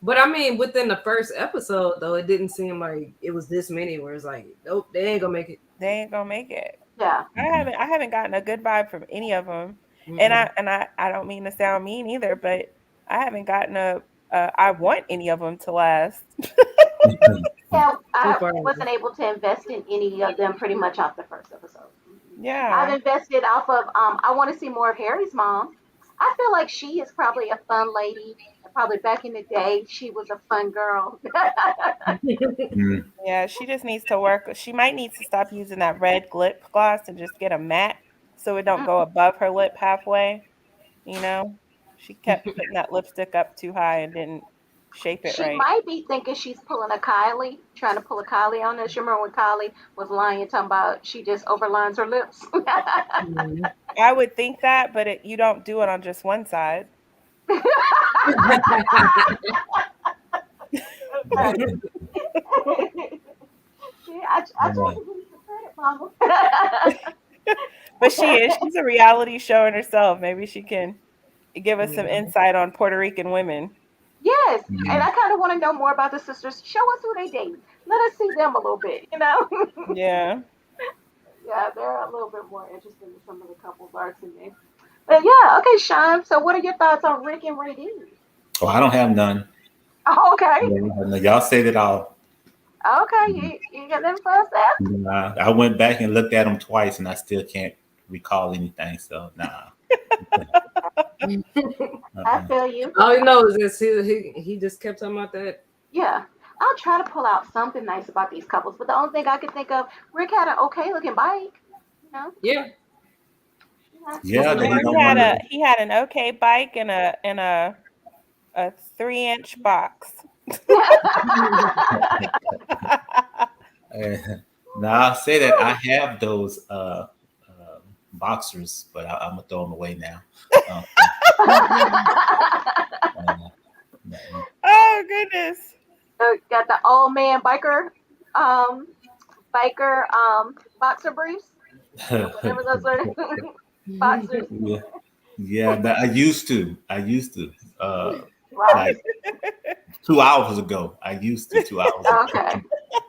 But I mean, within the first episode, though, it didn't seem like it was this many. Where it's like, nope, they ain't gonna make it. They ain't gonna make it. Yeah. I haven't gotten a good vibe from any of them, and I don't mean to sound mean either, but I haven't gotten I want any of them to last. Yeah, I far. wasn't able to invest in any of them pretty much off the first episode. I've Yeah. invested off of, I want to see more of Harry's mom. I feel like she is probably a fun lady. Probably back in the day, she was a fun girl. Mm. Yeah, she just needs to work. She might need to stop using that red lip gloss and just get a matte so it don't go above her lip halfway. You know, she kept putting that lipstick up too high and didn't shape it She right. might be thinking she's pulling a Kylie, trying to pull a Kylie on us. You remember when Kylie was lying, talking about she just overlines her lips? I would think that, but you don't do it on just one side. I tried to give you some credit, Mama. But she's a reality show in herself. Maybe she can give us some insight on Puerto Rican women. Yes, and I kind of want to know more about the sisters. Show us who they date. Let us see them a little bit, Yeah. Yeah, they're a little bit more interesting than some of the couples are to me. But yeah, okay, Sean. So, what are your thoughts on Rick and Radine? Oh, I don't have none. Oh, okay, Y'all said it all. okay, you got them first there. I went back and looked at them twice, and I still can't recall anything. So, nah. I feel you. All he knows is he just kept talking about that. Yeah, I'll try to pull out something nice about these couples, but the only thing I could think of, Rick had an okay looking bike. Yeah. Yeah, He had an okay bike and a 3-inch box. Now I'll say that I have those boxers, but I'm gonna throw them away now. Oh goodness! Got the old man boxer briefs, whatever those are. Boxers. Yeah. But I used to. Wow. Like 2 hours ago. I used to 2 hours ago. Okay,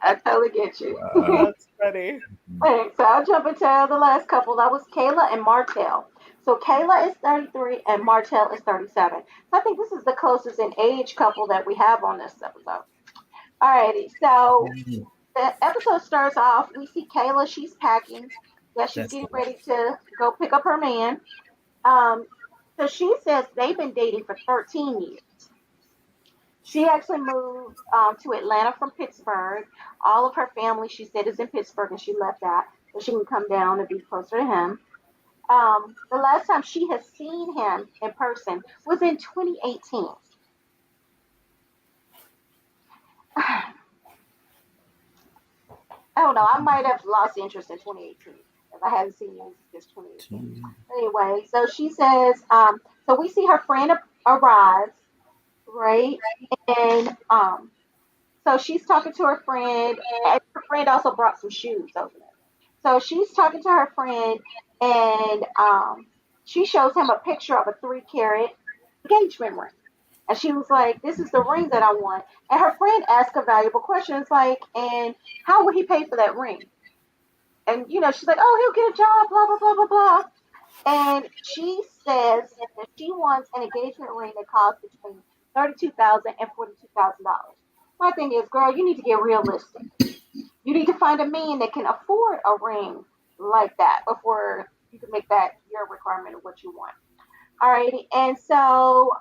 I totally get you. That's funny. Okay, so I'll jump into the last couple. That was Kayla and Martell. So Kayla is 33 and Martell is 37. So I think this is the closest in age couple that we have on this episode. Alrighty, so the episode starts off. We see Kayla. She's packing. Yeah, she's getting ready to go pick up her man. So she says they've been dating for 13 years. She actually moved to Atlanta from Pittsburgh. All of her family, she said, is in Pittsburgh, and she left that so she can come down and be closer to him. The last time she has seen him in person was in 2018. I don't know. I might have lost interest in 2018 if I hadn't seen him since 2018. Anyway, so she says, so we see her friend arrives, right? And so she's talking to her friend, and her friend also brought some shoes over there. So she's talking to her friend, and she shows him a picture of a 3 carat engagement ring. And she was like, "This is the ring that I want." And her friend asked a valuable question. It's like, "And how would he pay for that ring?" And she's like, "Oh, he'll get a job, blah blah blah blah blah." And she says that she wants an engagement ring that costs between $32,000 and $42,000. My thing is, girl, you need to get realistic. You need to find a man that can afford a ring like that before you can make that your requirement of what you want. Alrighty, and so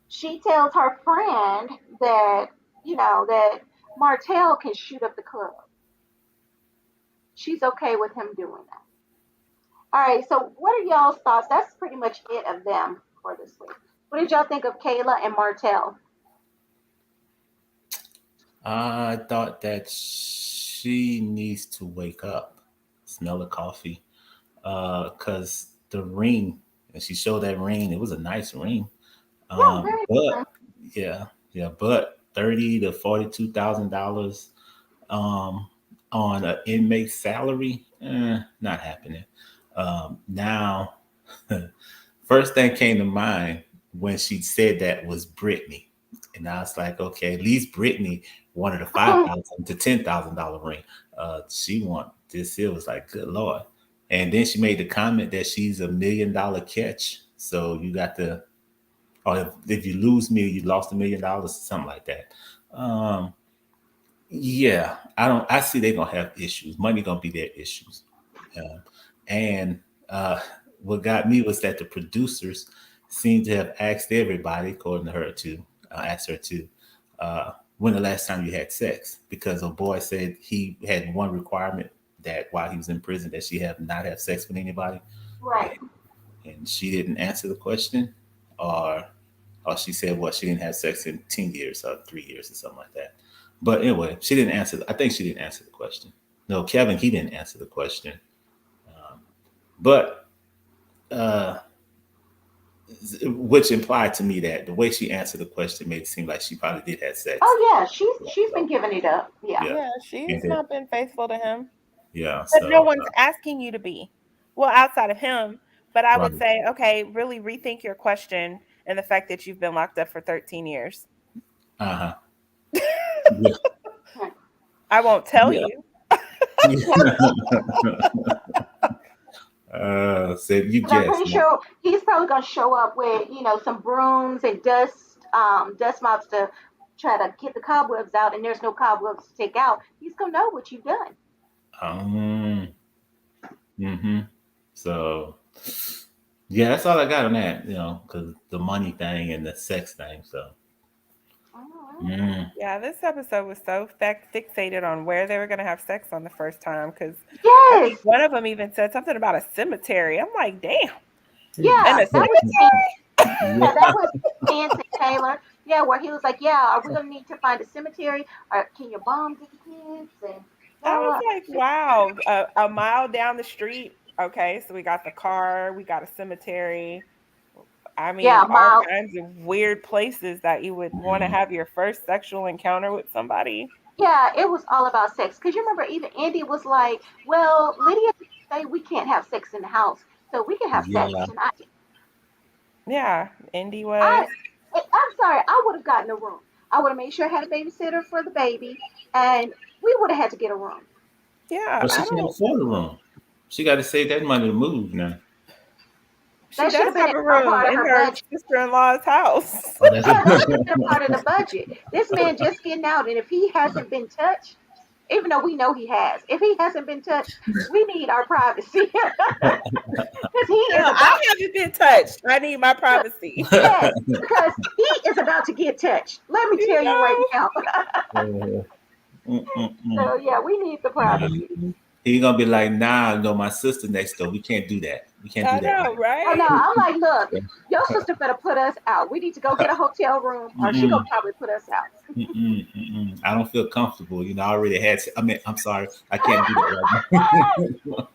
she tells her friend that that Martell can shoot up the club. She's okay with him doing that. All right, so what are y'all's thoughts? That's pretty much it of them for this week. What did y'all think of Kayla and Martell? I thought that she needs to wake up, smell the coffee, because the ring, and she showed that ring. It was a nice ring, Yeah, very nice. but yeah, yeah, but $30,000 to $42,000 on an inmate salary, not happening. Now, first thing came to mind when she said that was Brittany. And I was like, okay, at least Brittany wanted a $5,000 to $10,000 ring. She want this here was like, good Lord. And then she made the comment that she's $1 million catch. So you got to, or if you lose me, you lost $1 million, something like that. Um, yeah, I see they're gonna have issues. Money gonna be their issues. Um, and what got me was that the producers seem to have asked everybody, according to her, to asked her to, when the last time you had sex, because a boy said he had one requirement, that while he was in prison, that she have not have sex with anybody, Right. and, and she didn't answer the question, or she said what, she didn't have sex in 10 years or 3 years or something like that. But anyway, she didn't answer. I think she didn't answer the question. No, Kevin, he didn't answer the question. Um, but uh, which implied to me that the way she answered the question made it seem like she probably did have sex. Oh yeah, she's Yeah, she's been so giving it up. Yeah. yeah, Yeah, and she's then, not been faithful to him. yeah, But no so one's asking you to be. Well, outside of him. But I right, would say, okay, really rethink your question and the fact that you've been locked up for 13 years. uh huh, yeah, Hmm. I won't tell yeah. you. So you Because I'm guess, pretty man. sure he's probably gonna show up with some brooms and dust mops to try to get the cobwebs out, and there's no cobwebs to take out. He's gonna know what you've done. Um, hmm. So yeah, that's all I got on that. Because the money thing and the sex thing. So All right. mm, Yeah, this episode was so fixated on where they were going to have sex on the first time because I think Yes. one of them even said something about a cemetery. I'm like, damn, in Yeah, a that was cemetery? yeah, yeah, that was Chance and Taylor. Yeah, where he was like, "Yeah, are we gonna need to find a cemetery, or can your mom get the kids?" And I blah was blah. like, wow, a mile down the street. Okay, so we got the car, we got a cemetery. I mean, Yeah, all Miles. kinds of weird places that you would want to mm, have your first sexual encounter with somebody. Yeah, it was all about sex. Cause you remember, even Andy was like, "Well, Lydia did say we can't have sex in the house, so we can have sex yeah. tonight." Yeah, Indy I, was. I'm sorry, I would have gotten a room. I would have made sure I had a babysitter for the baby, and we would have had to get a room. Yeah, But she I can't don't. afford a room. She got to save that money to move now. She That should does have been have a a room part of in her her budget. sister-in-law's house. Oh, that's Yeah, that should have been a part of the budget. This man just getting out, and if he hasn't been touched, even though we know he has, if he hasn't been touched, we need our privacy because he No, is I about haven't been touched. I need my to. privacy. Yes, because he is about to get touched. Let me You tell you right know? now. uh, mm, mm, mm. So yeah, we need the privacy. He gonna be like, nah, no, my sister next door. We can't do that. We can't do I that. know, I know. right? I'm like, look, your sister better put us out. We need to go get a hotel room, or she gonna Mm-mm, probably put us out. mm-mm, mm-mm. I don't feel comfortable. You know, I already had. I mean, I'm sorry, I can't do that right now.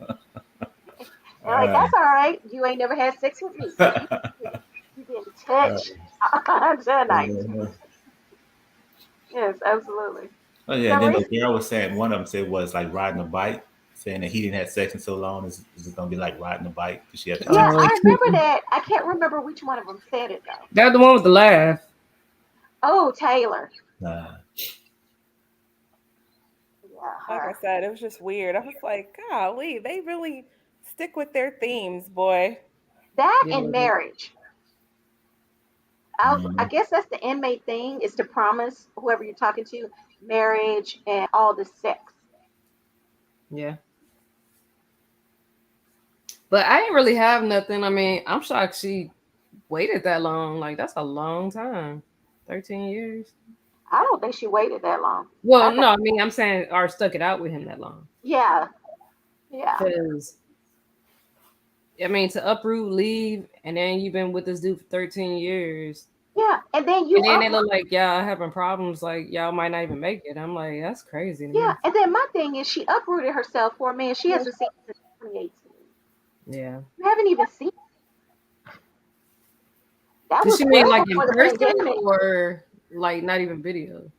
And like, that's all right. You ain't never had sex with me, so you didn't touch tonight. Yes, absolutely. Oh yeah, and So then the Reese, girl was saying one of them said was like riding a bike, saying that he didn't have sex in so long. Is it gonna be like riding a bike? Because she had to yeah, text. Oh, I remember that. I can't remember which one of them said it though. that's the one with the laugh. Oh, Taylor. Nah. Yeah, Like I her. said, it was just weird. I was like, golly, they really stick with their themes, boy. That Yeah. and marriage. I Mhm. guess that's the inmate thing is to promise whoever you're talking to marriage and all the sex. Yeah. But I didn't really have nothing. I mean, I'm shocked she waited that long. Like, that's a long time. 13 years. I don't think she waited that long. I Well, think, no, I mean, I'm saying, or stuck it out with him that long. yeah, yeah, Because, I mean, to uproot, leave, and then you've been with this dude for 13 years. yeah. And then you And then up, they look like y'all having problems, like y'all might not even make it. I'm like, that's crazy to yeah. me. And then my thing is she uprooted herself for a man she hasn't seen since 2018. Yeah. You haven't even seen. That Does was she mean well like in before the person pandemic. or like not even video?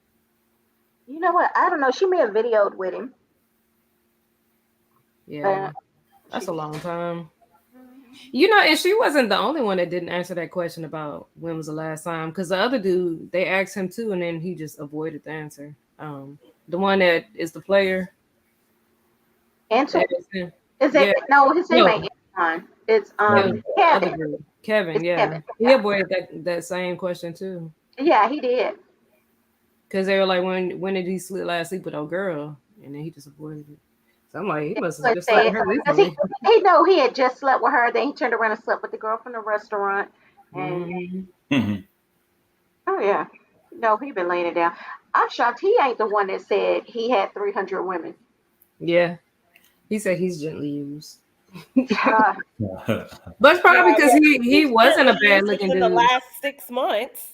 You know what? I don't know. She may have videoed with him, Yeah. but That's she a just. long time. Mhm. You know, and she wasn't the only one that didn't answer that question about when was the last time. Because the other dude, they asked him too, and then he just avoided the answer. The one that is the player, Antoine, that is him. is it? Yeah, No, his name no, ain't Antoine. It's it was the other Kevin. dude, Kevin. It's Yeah, Kevin. he Yeah, avoided that same question too. yeah, he did. Because they were like, when did he last sleep with a girl? And then he just avoided it. So I'm like, he That's must have what just he slept said. with her 'Cause recently. he know he had just slept with her. Then he turned around and slept with the girl from the restaurant. And Mhm. Mhm. oh yeah, no, he been laying it down. I'm shocked he ain't the one that said he had 300 women. Yeah, he said he's gently used. Uh, But it's probably Yeah, because well, he he's wasn't a gently bad used looking within the dude. last 6 months.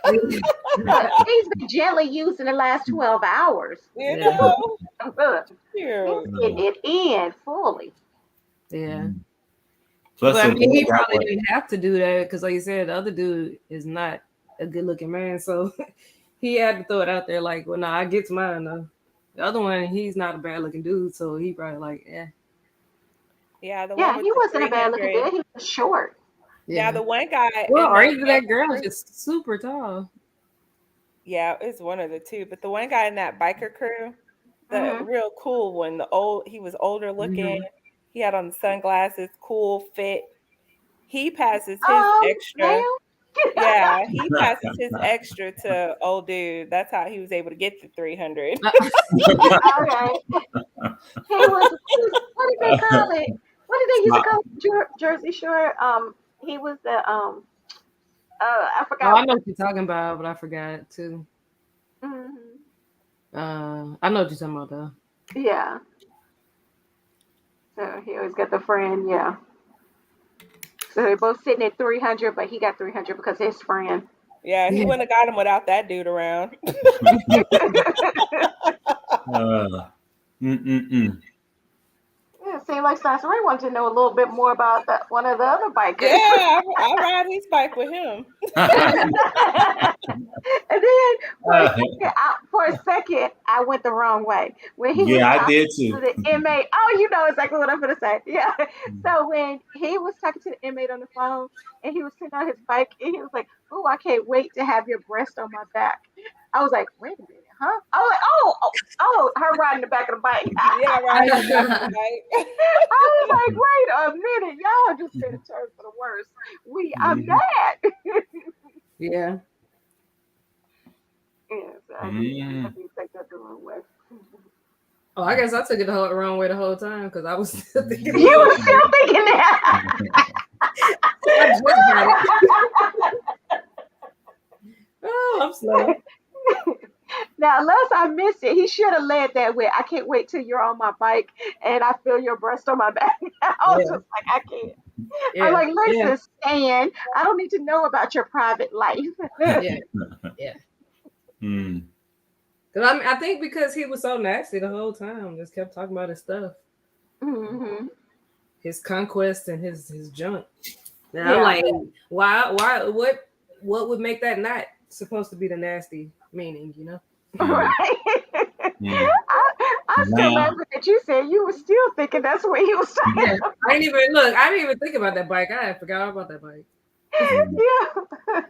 look, he's been gently used in the last 12 hours. You Yeah, know? Look, he's Shoot. getting it in fully. yeah. Plus, But I the mean, boy he got probably what? didn't have to do that because, like you said, the other dude is not a good looking man. So he had to throw it out there like, well, no, I get mine though. The other one, he's not a bad looking dude. So he probably like, yeah. Yeah, the one Yeah, with he the wasn't a bad looking 300. dude. He was short. Now, Yeah. the one guy Well, in or that either that biker girl is crew, just super tall. yeah, it's one of the two. But the one guy in that biker crew, the Hmm. real cool one, he was older looking. Mhm. He had on the sunglasses, cool fit. He passes his Now, extra. Yeah, he passes his extra to old dude. That's how he was able to get the 300. okay. What did they call it? What did they used to Smart. call Jersey Shore? He was the I Oh, forgot I what. know what you're talking about, but I forgot too. Hmm. I know what you're talking about though. Yeah. So he always got the friend. Yeah. So they're both sitting at 300, but he got 300 because of his friend. Yeah, he Yeah. wouldn't have got him without that dude around. Uh, mm-mm-mm. Yeah, seemed like Ray wanted to know a little bit more about one of the other Yeah, bikers. I ride his bike with him. And then for a second, I went the wrong way when he was Yeah, I talking did to too. the inmate. Oh, you know exactly what I'm going to say. Yeah. So when he was talking to the inmate on the phone, and he was sitting on his bike, and he was like, "Oh, I can't wait to have your breast on my back." I was like, "Wait a minute, huh?" I was like, "Oh, her riding the back of the bike." Yeah, riding the back of the bike. I was like, "Wait a minute, y'all just made a turn for the worse." I'm Mhm. mad. Yeah. Yes, I Mm. did take that the wrong way. Oh, I guess I took it the wrong way the whole time because I was still thinking it You was were still thinking that. I just got it. Oh, I'm slow. Now, unless I missed it, he should have led that with, "I can't wait till you're on my bike and I feel your breast on my back." I was Yeah, just like, I can't. I'm yeah, like, yeah, listen, Stan, I don't need to know about your private life. yeah, yeah. Hmm. Because I think because he was so nasty the whole time, just kept talking about his stuff, Hmm. his conquest and his junk. And I'm Yeah. like, what would make that not supposed to be the nasty meaning, you know? Hmm. Right. Hmm. I still Now, laughing that you said you were still thinking that's what he was saying. Yeah, I didn't even look. I didn't even think about that bike. I had forgot about that bike. hmm. Yeah.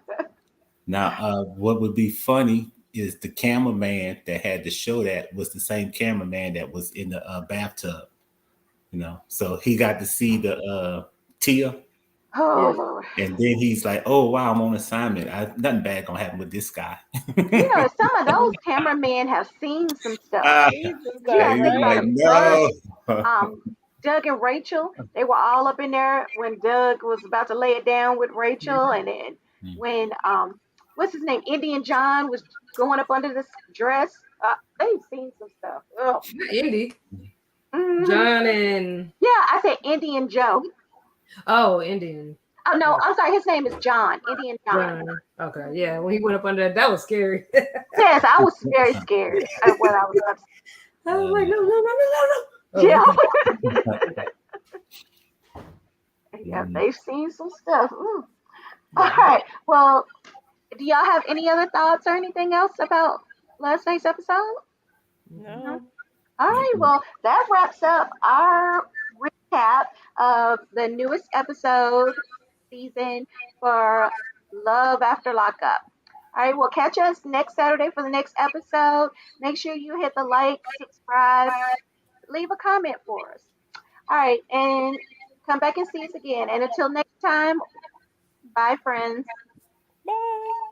Now, what would be funny is the cameraman that had to show that was the same cameraman that was in the bathtub. So he got to see the Tia, Oh Yeah, Lord. and then he's like, "Oh wow, I'm on assignment. Nothing bad gonna happen with this guy." Some of those cameramen have seen some stuff. Ah, Jesus, You stuff, gotta he's think about like, right? it. Doug, "No." Doug and Rachel, they were all up in there when Doug was about to lay it down with Rachel, and then when what's his name, Indian John was going up under this dress. They've seen some stuff. Oh. not Indy, Hmm. John and Yeah, I said Indian Joe. Indian. Oh no, Yeah, I'm sorry. His name is John. Indian John. John. Okay, yeah. When he went up under that was scary. Yes, I was very scared of what I was about to I was Uh, like, no, no, no, no, no, no. say. Oh, okay. Yeah, yeah, mm, they've seen some stuff. Ooh. All Yeah. right. Well, do y'all have any other thoughts or anything else about last night's episode? Mhm. No? No. All right. Well, that wraps up our recap of the newest episode season for Love After Lockup. All right. Well, catch us next Saturday for the next episode. Make sure you hit the like, subscribe, leave a comment for us. All right. And come back and see us again. And until next time, bye, friends. Bye.